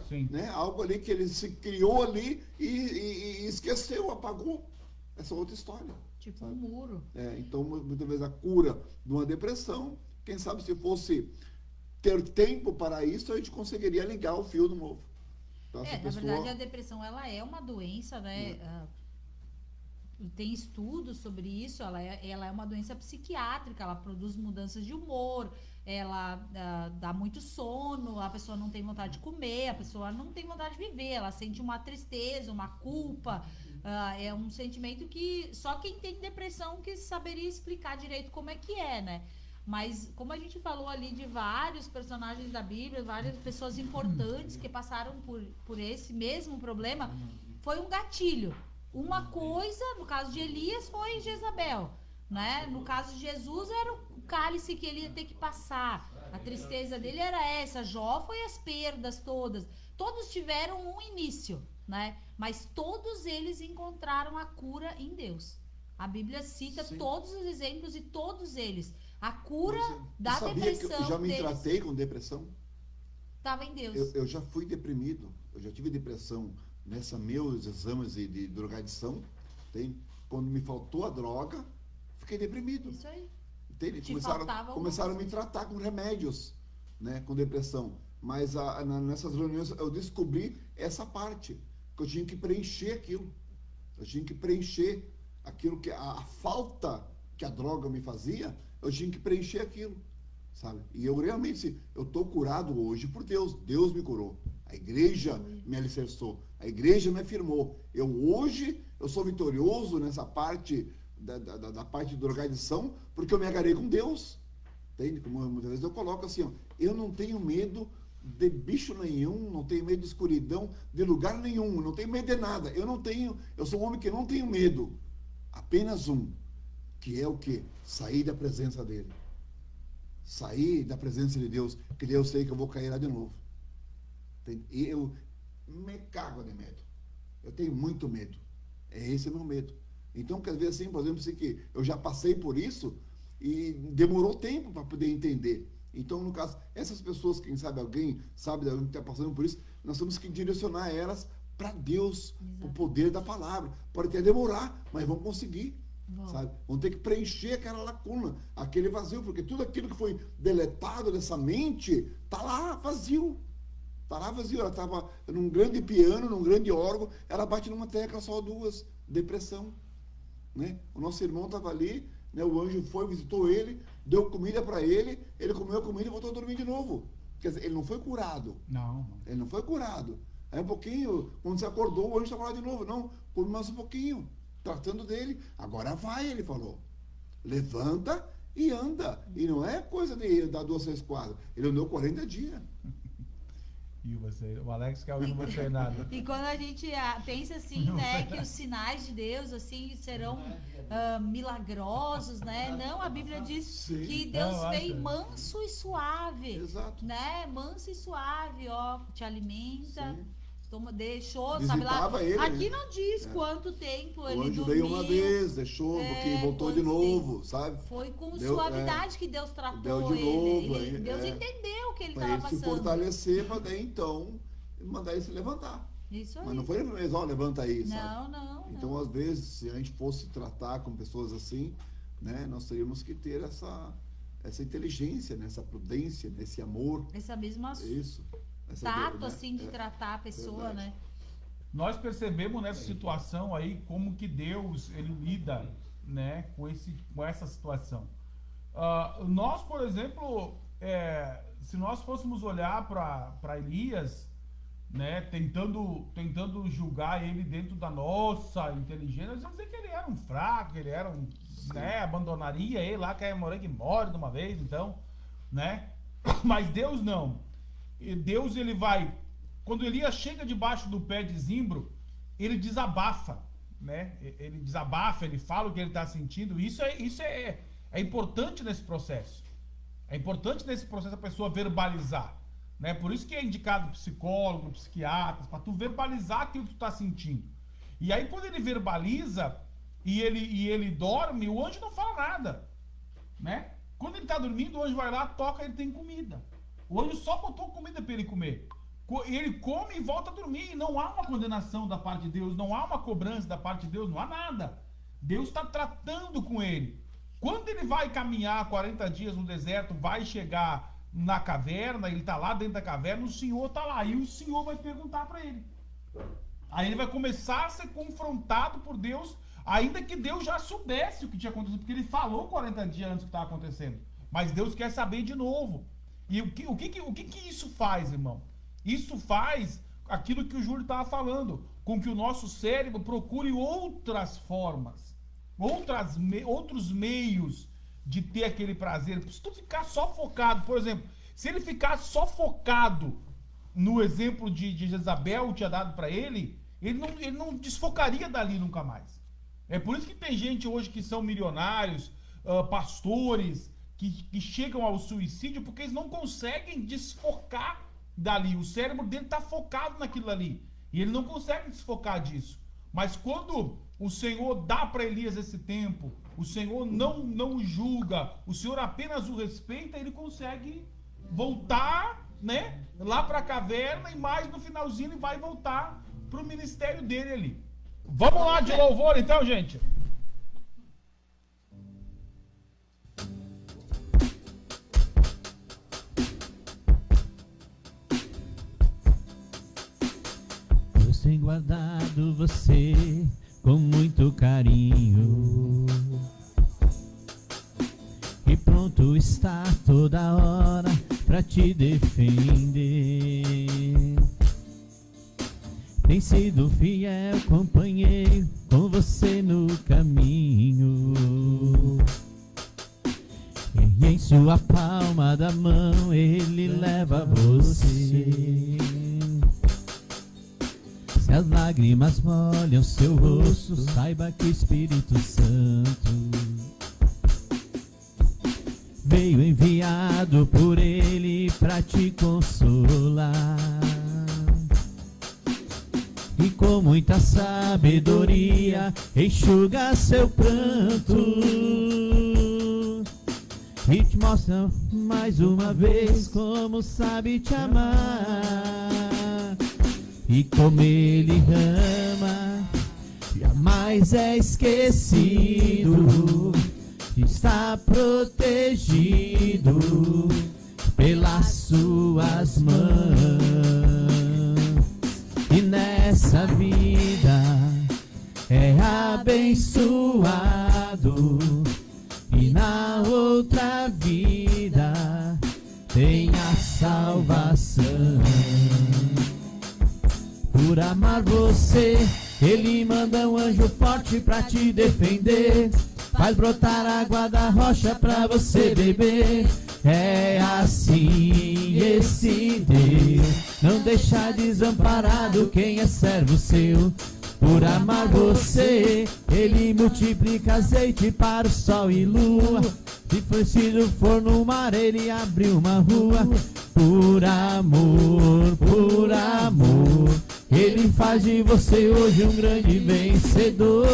Sim. Né? Algo ali que ele se criou ali e esqueceu, apagou. Essa outra história. Tipo sabe? Um muro. Então, muitas vezes a cura de uma depressão, quem sabe se fosse ter tempo para isso, a gente conseguiria ligar o fio de novo. Então, na verdade, a depressão, ela é uma doença, né? Tem estudos sobre isso, ela é uma doença psiquiátrica, ela produz mudanças de humor, ela dá muito sono, a pessoa não tem vontade de comer, a pessoa não tem vontade de viver, ela sente uma tristeza, uma culpa, é um sentimento que só quem tem depressão que saberia explicar direito como é que é, né? Mas como a gente falou ali de vários personagens da Bíblia, várias pessoas importantes que passaram por esse mesmo problema, foi um gatilho. Uma coisa, no caso de Elias, foi Jezabel, né? No caso de Jesus, era o cálice que ele ia ter que passar. A tristeza dele era essa. Jó foi as perdas todas. Todos tiveram um início, né? Mas todos eles encontraram a cura em Deus. A Bíblia cita todos os exemplos e todos eles. A cura da depressão. Que eu já me tratei com depressão? Estava em Deus. Eu já fui deprimido. Eu já tive depressão nessa meus exames de drogadição. Quando me faltou a droga, fiquei deprimido. Isso aí. Começaram a me tratar com remédios, né, com depressão. Mas nessas reuniões eu descobri essa parte, que eu tinha que preencher aquilo. Eu tinha que preencher aquilo que a falta que a droga me fazia, eu tinha que preencher aquilo, sabe? E eu realmente, eu estou curado hoje por Deus. Deus me curou. A igreja me alicerçou. A igreja me afirmou. Hoje eu sou vitorioso nessa parte da parte de drogadição, porque eu me agarrei com Deus. Entende? Como muitas vezes eu coloco assim, ó, eu não tenho medo de bicho nenhum, não tenho medo de escuridão, de lugar nenhum, não tenho medo de nada. Eu sou um homem que não tenho medo. Apenas um, que é o quê? Sair da presença dele. Sair da presença de Deus, que daí eu sei que eu vou cair lá de novo. Entende? E eu me cago de medo. Eu tenho muito medo. Esse é o meu medo. Então, quer dizer assim, por exemplo, assim, que eu já passei por isso e demorou tempo para poder entender. Então, no caso, essas pessoas, quem sabe alguém sabe de alguém que está passando por isso, nós temos que direcionar elas para Deus, o poder da palavra. Pode até demorar, mas vão conseguir. Sabe? Vão ter que preencher aquela lacuna, aquele vazio, porque tudo aquilo que foi deletado dessa mente está lá vazio. Está lá vazio. Ela estava num grande piano, num grande órgão, ela bate numa tecla só duas, depressão. Né? O nosso irmão estava ali, né? O anjo foi, visitou ele, deu comida para ele comeu a comida e voltou a dormir de novo. Quer dizer, ele não foi curado. Não. Ele não foi curado. Aí um pouquinho, quando você acordou, o anjo estava lá de novo. Não, come mais um pouquinho, tratando dele. Agora vai, ele falou. Levanta e anda. E não é coisa de dar 2, 3 quadras. Ele andou 40 dias. E você, o Alex caiu no nada. E quando a gente pensa assim, né, que os sinais de Deus assim serão milagrosos, né? Não, a Bíblia diz que Deus vem manso e suave. Exato. Né? Manso e suave, ó, te alimenta. Sim. Deixou, Visitava sabe lá? ele, Aqui né? não diz quanto tempo O ele anjo dormiu. veio uma vez, deixou, porque voltou de novo, sabe? Foi com suavidade que Deus tratou deu de novo, ele. Deus entendeu o que ele para estava ele passando. se fortalecer, para daí então mandar ele se levantar. Isso aí. Mas não foi mesmo, ó, levanta aí, sabe? Não. Então, às vezes, se a gente fosse tratar com pessoas assim, né, nós teríamos que ter essa inteligência, né, essa prudência, esse amor. Essa mesma Isso. tato, né? assim, de tratar a pessoa, verdade. né? Nós percebemos nessa situação aí como que Deus ele lida, né, com essa situação. Nós, por exemplo, se nós fôssemos olhar para Elias, né, tentando julgar ele dentro da nossa inteligência, nós vamos dizer que ele era um fraco, ele era né, abandonaria ele lá, quer morrer que morre de uma vez, então, né? Mas Deus não. E Deus, ele vai, quando Elias chega debaixo do pé de zimbro, ele desabafa, né? Ele desabafa, ele fala o que ele está sentindo. Isso é importante nesse processo. É importante nesse processo a pessoa verbalizar, né? Por isso que é indicado psicólogo, psiquiatra, para tu verbalizar aquilo que tu está sentindo. E aí quando ele verbaliza e ele dorme, o anjo não fala nada, né? Quando ele está dormindo, o anjo vai lá, toca, ele tem comida. O anjo só botou comida para ele comer. Ele come e volta a dormir. E não há uma condenação da parte de Deus, não há uma cobrança da parte de Deus, não há nada. Deus está tratando com ele. Quando ele vai caminhar 40 dias no deserto, vai chegar na caverna, ele está lá dentro da caverna, o Senhor está lá. E o Senhor vai perguntar para ele. Aí ele vai começar a ser confrontado por Deus, ainda que Deus já soubesse o que tinha acontecido, porque ele falou 40 dias antes do que estava acontecendo. Mas Deus quer saber de novo. E o que isso faz, irmão? Isso faz aquilo que o Júlio estava falando, com que o nosso cérebro procure outras formas, outros meios de ter aquele prazer. Se tu ficar só focado, por exemplo, se ele ficar só focado no exemplo de Jezabel tinha dado para ele não desfocaria dali nunca mais. É por isso que tem gente hoje que são milionários, pastores, que chegam ao suicídio porque eles não conseguem desfocar dali. O cérebro dele está focado naquilo ali. E ele não consegue desfocar disso. Mas quando o Senhor dá para Elias esse tempo, o Senhor não o julga, o Senhor apenas o respeita, ele consegue voltar, né, lá para a caverna e mais no finalzinho ele vai voltar para o ministério dele ali. Vamos lá de louvor então, gente. guardado você com muito carinho e pronto está toda hora pra te defender. Tem sido fiel companheiro com você no caminho, e em sua palma da mão ele leva você. Se as lágrimas molham seu rosto, saiba que o Espírito Santo veio enviado por ele pra te consolar. E com muita sabedoria enxuga seu pranto e te mostra mais uma vez como sabe te amar. E como ele ama, jamais é esquecido, está protegido pelas suas mãos. E nessa vida é abençoado, e na outra vida tem a salvação. Por amar você, ele manda um anjo forte pra te defender, faz brotar água da rocha pra você beber. É assim esse Deus, não deixa desamparado quem é servo seu. Por amar você, ele multiplica azeite para o sol e lua. Se preciso for no mar, ele abriu uma rua. Por amor, ele faz de você hoje um grande vencedor.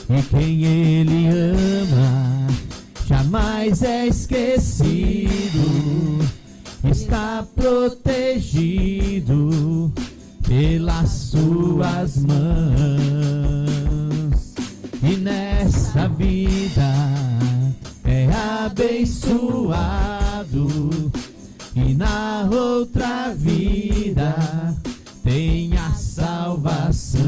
E quem ele ama jamais é esquecido, está protegido pelas suas mãos. E nessa vida é abençoado, e na outra vida tem a salvação.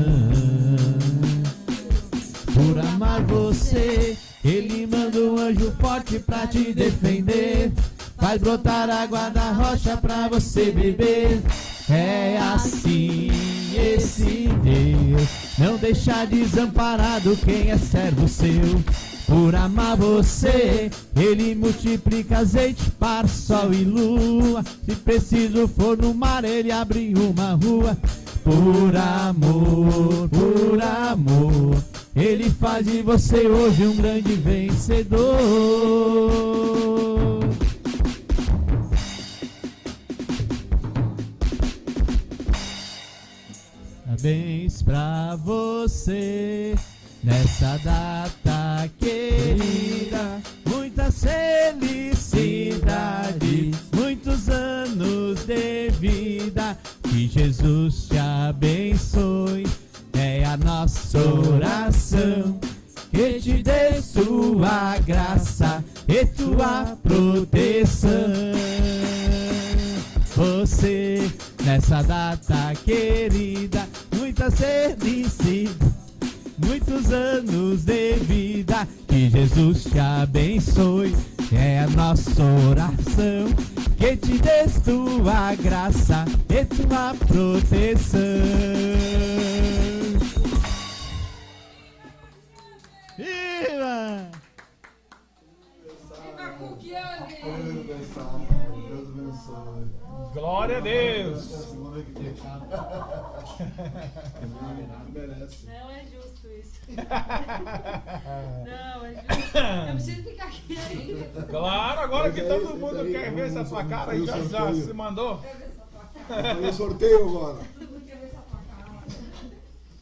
Por amar você, ele manda um anjo forte pra te defender, faz brotar água da rocha pra você beber. É assim esse Deus, não deixa desamparado quem é servo seu. Por amar você, ele multiplica azeite para sol e lua. Se preciso for no mar, ele abre uma rua. Por amor, ele faz de você hoje um grande vencedor. Parabéns pra você nessa data querida, muitas felicidades, muitos anos de vida. Que Jesus te abençoe, é a nossa oração. Que te dê sua graça e tua proteção. Você, nessa data querida, muitas felicidades, muitos anos de vida. Que Jesus te abençoe, é a nossa oração. Que te dê tua graça e tua proteção. Viva! Glória a Deus. Não é justo isso. Não, é justo. Eu preciso ficar aqui ainda. Claro, agora que todo mundo quer ver essa sua cara e já se mandou. Vamos o sorteio agora.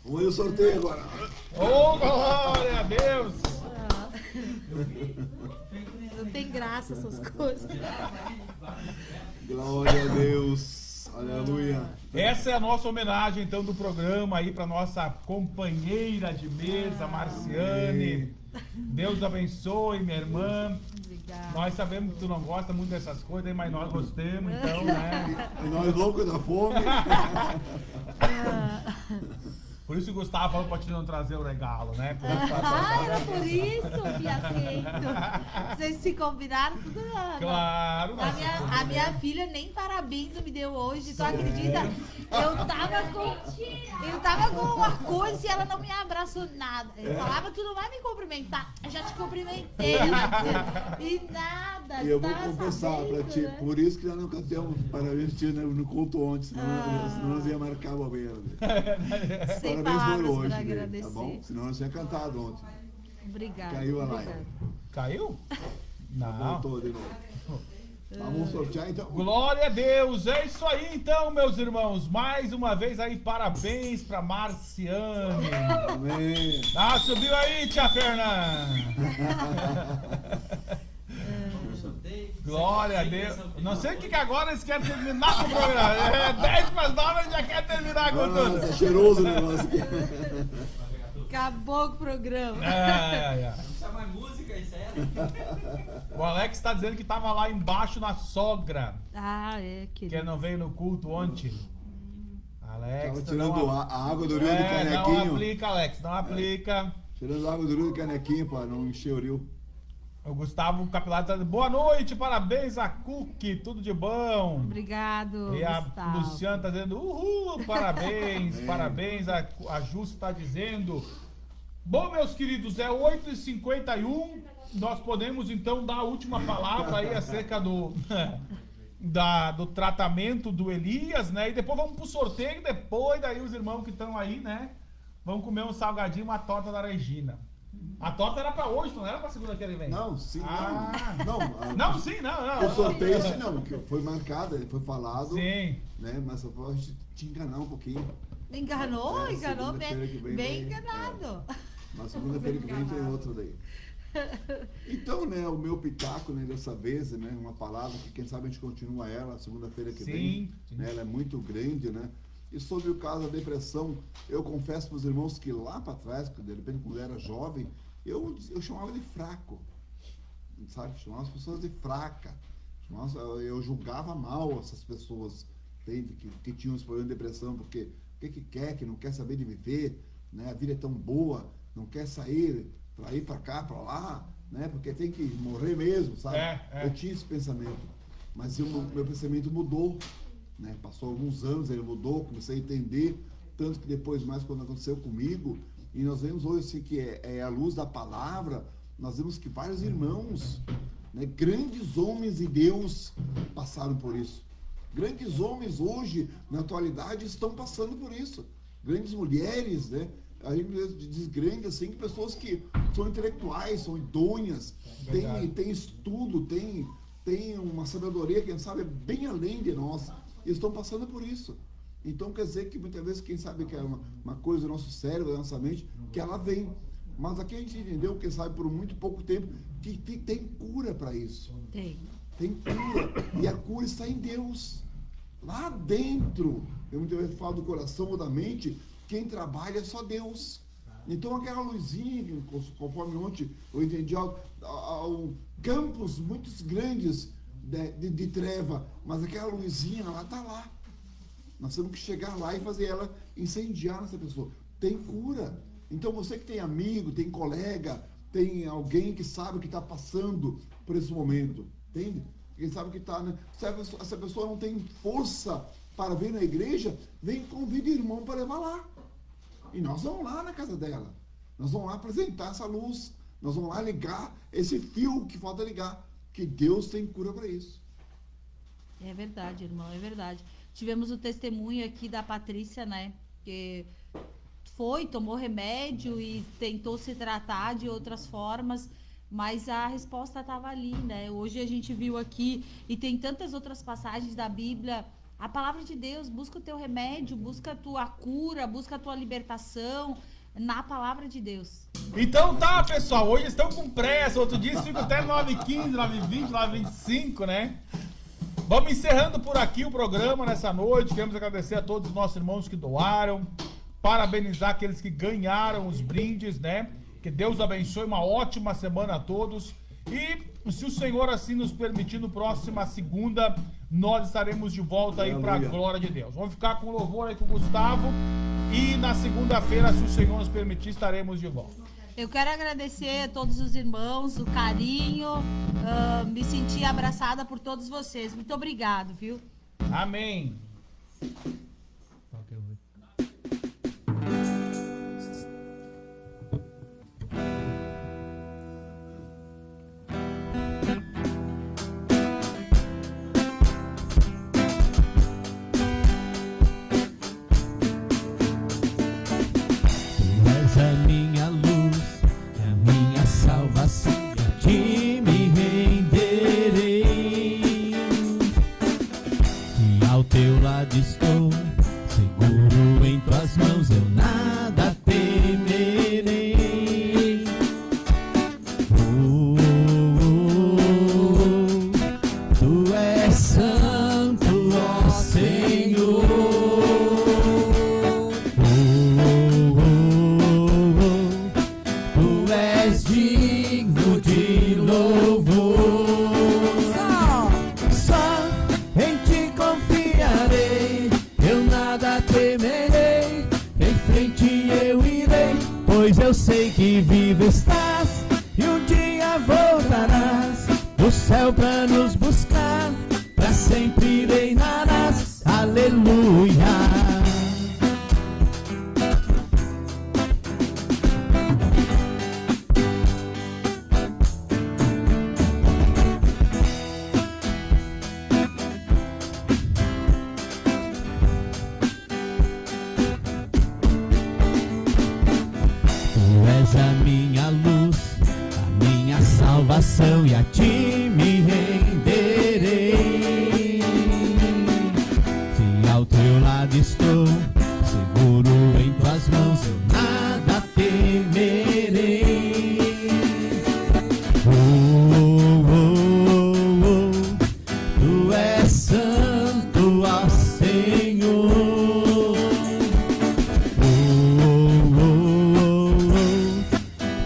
Vamos o sorteio agora. Oh, glória a Deus. Não tem graça essas coisas. Glória a Deus. Aleluia. Essa é a nossa homenagem então do programa aí para nossa companheira de mesa, Marciane. Deus abençoe, minha irmã. Obrigada. Nós sabemos que tu não gosta muito dessas coisas, mas nós gostamos, então, né? E nós loucos da fome. Por isso o Gustavo falou pra te não trazer o regalo, né? Era por isso que aceito. Vocês se combinaram tudo. Claro. A minha filha nem parabéns me deu hoje, tu acredita? Eu tava com uma coisa e ela não me abraçou nada. Eu falava, tu não vai me cumprimentar. Eu já te cumprimentei. E nada. E eu vou confessar pra ti, né? por isso que nós nunca temos parabéns tia, no culto ontem, senão nós ia marcar o momento. Sem Parabéns palavras por hoje, pra né? agradecer. Tá bom? Senão nós tinha cantado ontem. Obrigada. Caiu a live. obrigada. Caiu? Não. Voltou de novo. Vamos sortear então. Glória a Deus, é isso aí então, meus irmãos. Mais uma vez aí, parabéns pra Marciane. Amém. Ah, subiu aí, tia Fernanda. Glória a Deus. Não sei o que agora eles querem terminar com o programa. É 10 para as 9 eles já querem terminar com tudo. Tá cheiroso o negócio aqui. Acabou com o programa. Não precisa mais música, isso é? O Alex tá dizendo que tava lá embaixo na sogra, Ah, é, que querido. não veio no culto ontem. Alex, Tava tu tirando não, a água do rio do não canequinho. aplica, Alex, não aplica. Tirando a água do rio do canequinho pra não encher o rio. O Gustavo Capilar tá dizendo, boa noite, parabéns a Cookie, tudo de bom. Obrigado, E a Gustavo. Luciana tá dizendo, uhul, parabéns, parabéns. A Justa tá dizendo. Bom, meus queridos, é 8h51. Nós podemos então dar a última palavra aí acerca do tratamento do Elias, né? E depois vamos pro sorteio. Depois, daí os irmãos que estão aí, né? Vão comer um salgadinho, uma torta da Regina. A torta era pra hoje, não era pra segunda-feira que vem? Não, sim, Ah. não. Não, sim, não. O sorteio, sim, não, que foi marcado, ele foi falado, Sim. né? Mas só pra gente te enganar um pouquinho. Enganou, É, enganou segunda-feira bem, que vem bem vai- enganado. Na segunda-feira que vem tem outro daí. Então, né, o meu pitaco, né, dessa vez, né, uma palavra que quem sabe a gente continua ela segunda-feira que Sim, vem, sim. né, ela é muito grande, né? E sobre o caso da depressão, eu confesso para os irmãos que lá para trás, de repente quando eu era jovem, eu chamava de fraco, sabe? Chamava as pessoas de fraca. Eu julgava mal essas pessoas, entende? Que tinham esse problema de depressão, porque o que quer, que não quer saber de viver, né? A vida é tão boa, não quer sair para ir para cá, para lá, né? Porque tem que morrer mesmo, sabe? Eu tinha esse pensamento, mas meu pensamento mudou, né? Passou alguns anos, ele mudou, comecei a entender, tanto que depois mais quando aconteceu comigo, e nós vemos hoje assim, que é a luz da palavra, nós vemos que vários irmãos, né, grandes homens de Deus passaram por isso. Grandes homens hoje, na atualidade, estão passando por isso. Grandes mulheres, né? A gente diz grande assim, que pessoas que são intelectuais, são idôneas, têm estudo, têm uma sabedoria, quem sabe, bem além de nós, e estão passando por isso. Então quer dizer que muitas vezes, quem sabe que é uma coisa do nosso cérebro, da nossa mente, que ela vem. Mas aqui a gente entendeu, quem sabe, por muito pouco tempo, que tem cura para isso. Tem. Tem cura. E a cura está em Deus. Lá dentro, eu muitas vezes falo do coração ou da mente, quem trabalha é só Deus. Então aquela luzinha, conforme ontem eu entendi, campos muito grandes de treva, mas aquela luzinha, ela está lá. Nós temos que chegar lá e fazer ela incendiar nessa pessoa. Tem cura. Então você que tem amigo, tem colega, tem alguém que sabe que está passando por esse momento, entende? Quem sabe que está, né? Se essa pessoa não tem força para vir na igreja, vem convida o irmão para levar lá. E nós vamos lá na casa dela. Nós vamos lá apresentar essa luz. Nós vamos lá ligar esse fio que falta ligar. Que Deus tem cura para isso. É verdade, irmão, é verdade. Tivemos o testemunho aqui da Patrícia, né? Que tomou remédio e tentou se tratar de outras formas, mas a resposta estava ali, né? Hoje a gente viu aqui, e tem tantas outras passagens da Bíblia, a palavra de Deus, busca o teu remédio, busca a tua cura, busca a tua libertação na palavra de Deus. Então tá, pessoal, hoje estão com pressa, outro dia fica até 9h15, 9h20, 9h25, né? Vamos encerrando por aqui o programa nessa noite. Queremos agradecer a todos os nossos irmãos que doaram, parabenizar aqueles que ganharam os brindes, né? Que Deus abençoe, uma ótima semana a todos. E se o Senhor assim nos permitir, no próxima segunda, nós estaremos de volta aí para a glória de Deus. Vamos ficar com o louvor aí com o Gustavo. E na segunda-feira, se o Senhor nos permitir, estaremos de volta. Eu quero agradecer a todos os irmãos, o carinho, me senti abraçada por todos vocês. Muito obrigado, viu? Amém. Eu sei que vivo estás e um dia voltarás do céu pra nos buscar, pra sempre reinarás. Aleluia. E a ti me renderei. Se ao teu lado estou, seguro em tuas mãos, eu nada temerei. Tu és santo, ó Senhor.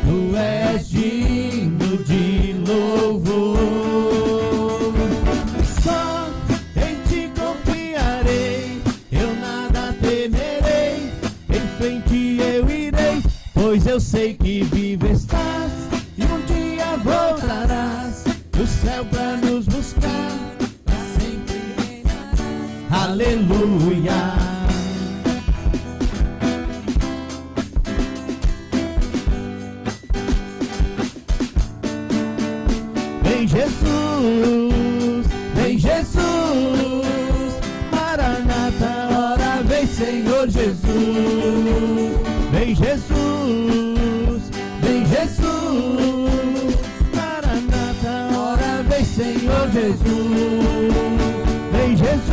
Tu és digno de louvor. Só em ti confiarei, eu nada temerei. Em frente eu irei, pois eu sei que vivo estás e um dia voltarás do céu pra nos buscar, pra sempre reinarás. Aleluia. Vem Jesus, vem Jesus, Maranata, ora vem Senhor Jesus. Vem Jesus, vem Jesus, Maranata, ora vem Senhor Jesus. Vem Jesus,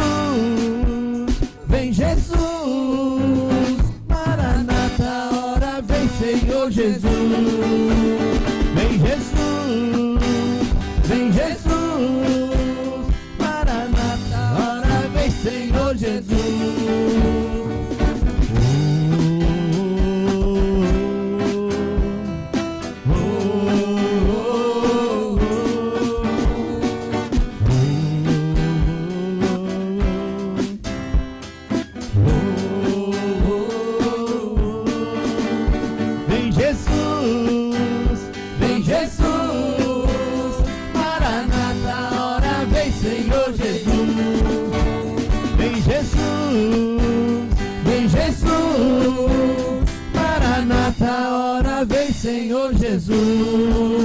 vem Jesus, Maranata, ora vem Senhor Jesus. Vem Jesus, vem Jesus, Maranata, ora vem Senhor Jesus. Vem Jesus, vem Jesus, Maranata, ora vem Senhor Jesus. Vem Jesus, vem Jesus, Maranata, ora vem Senhor Jesus.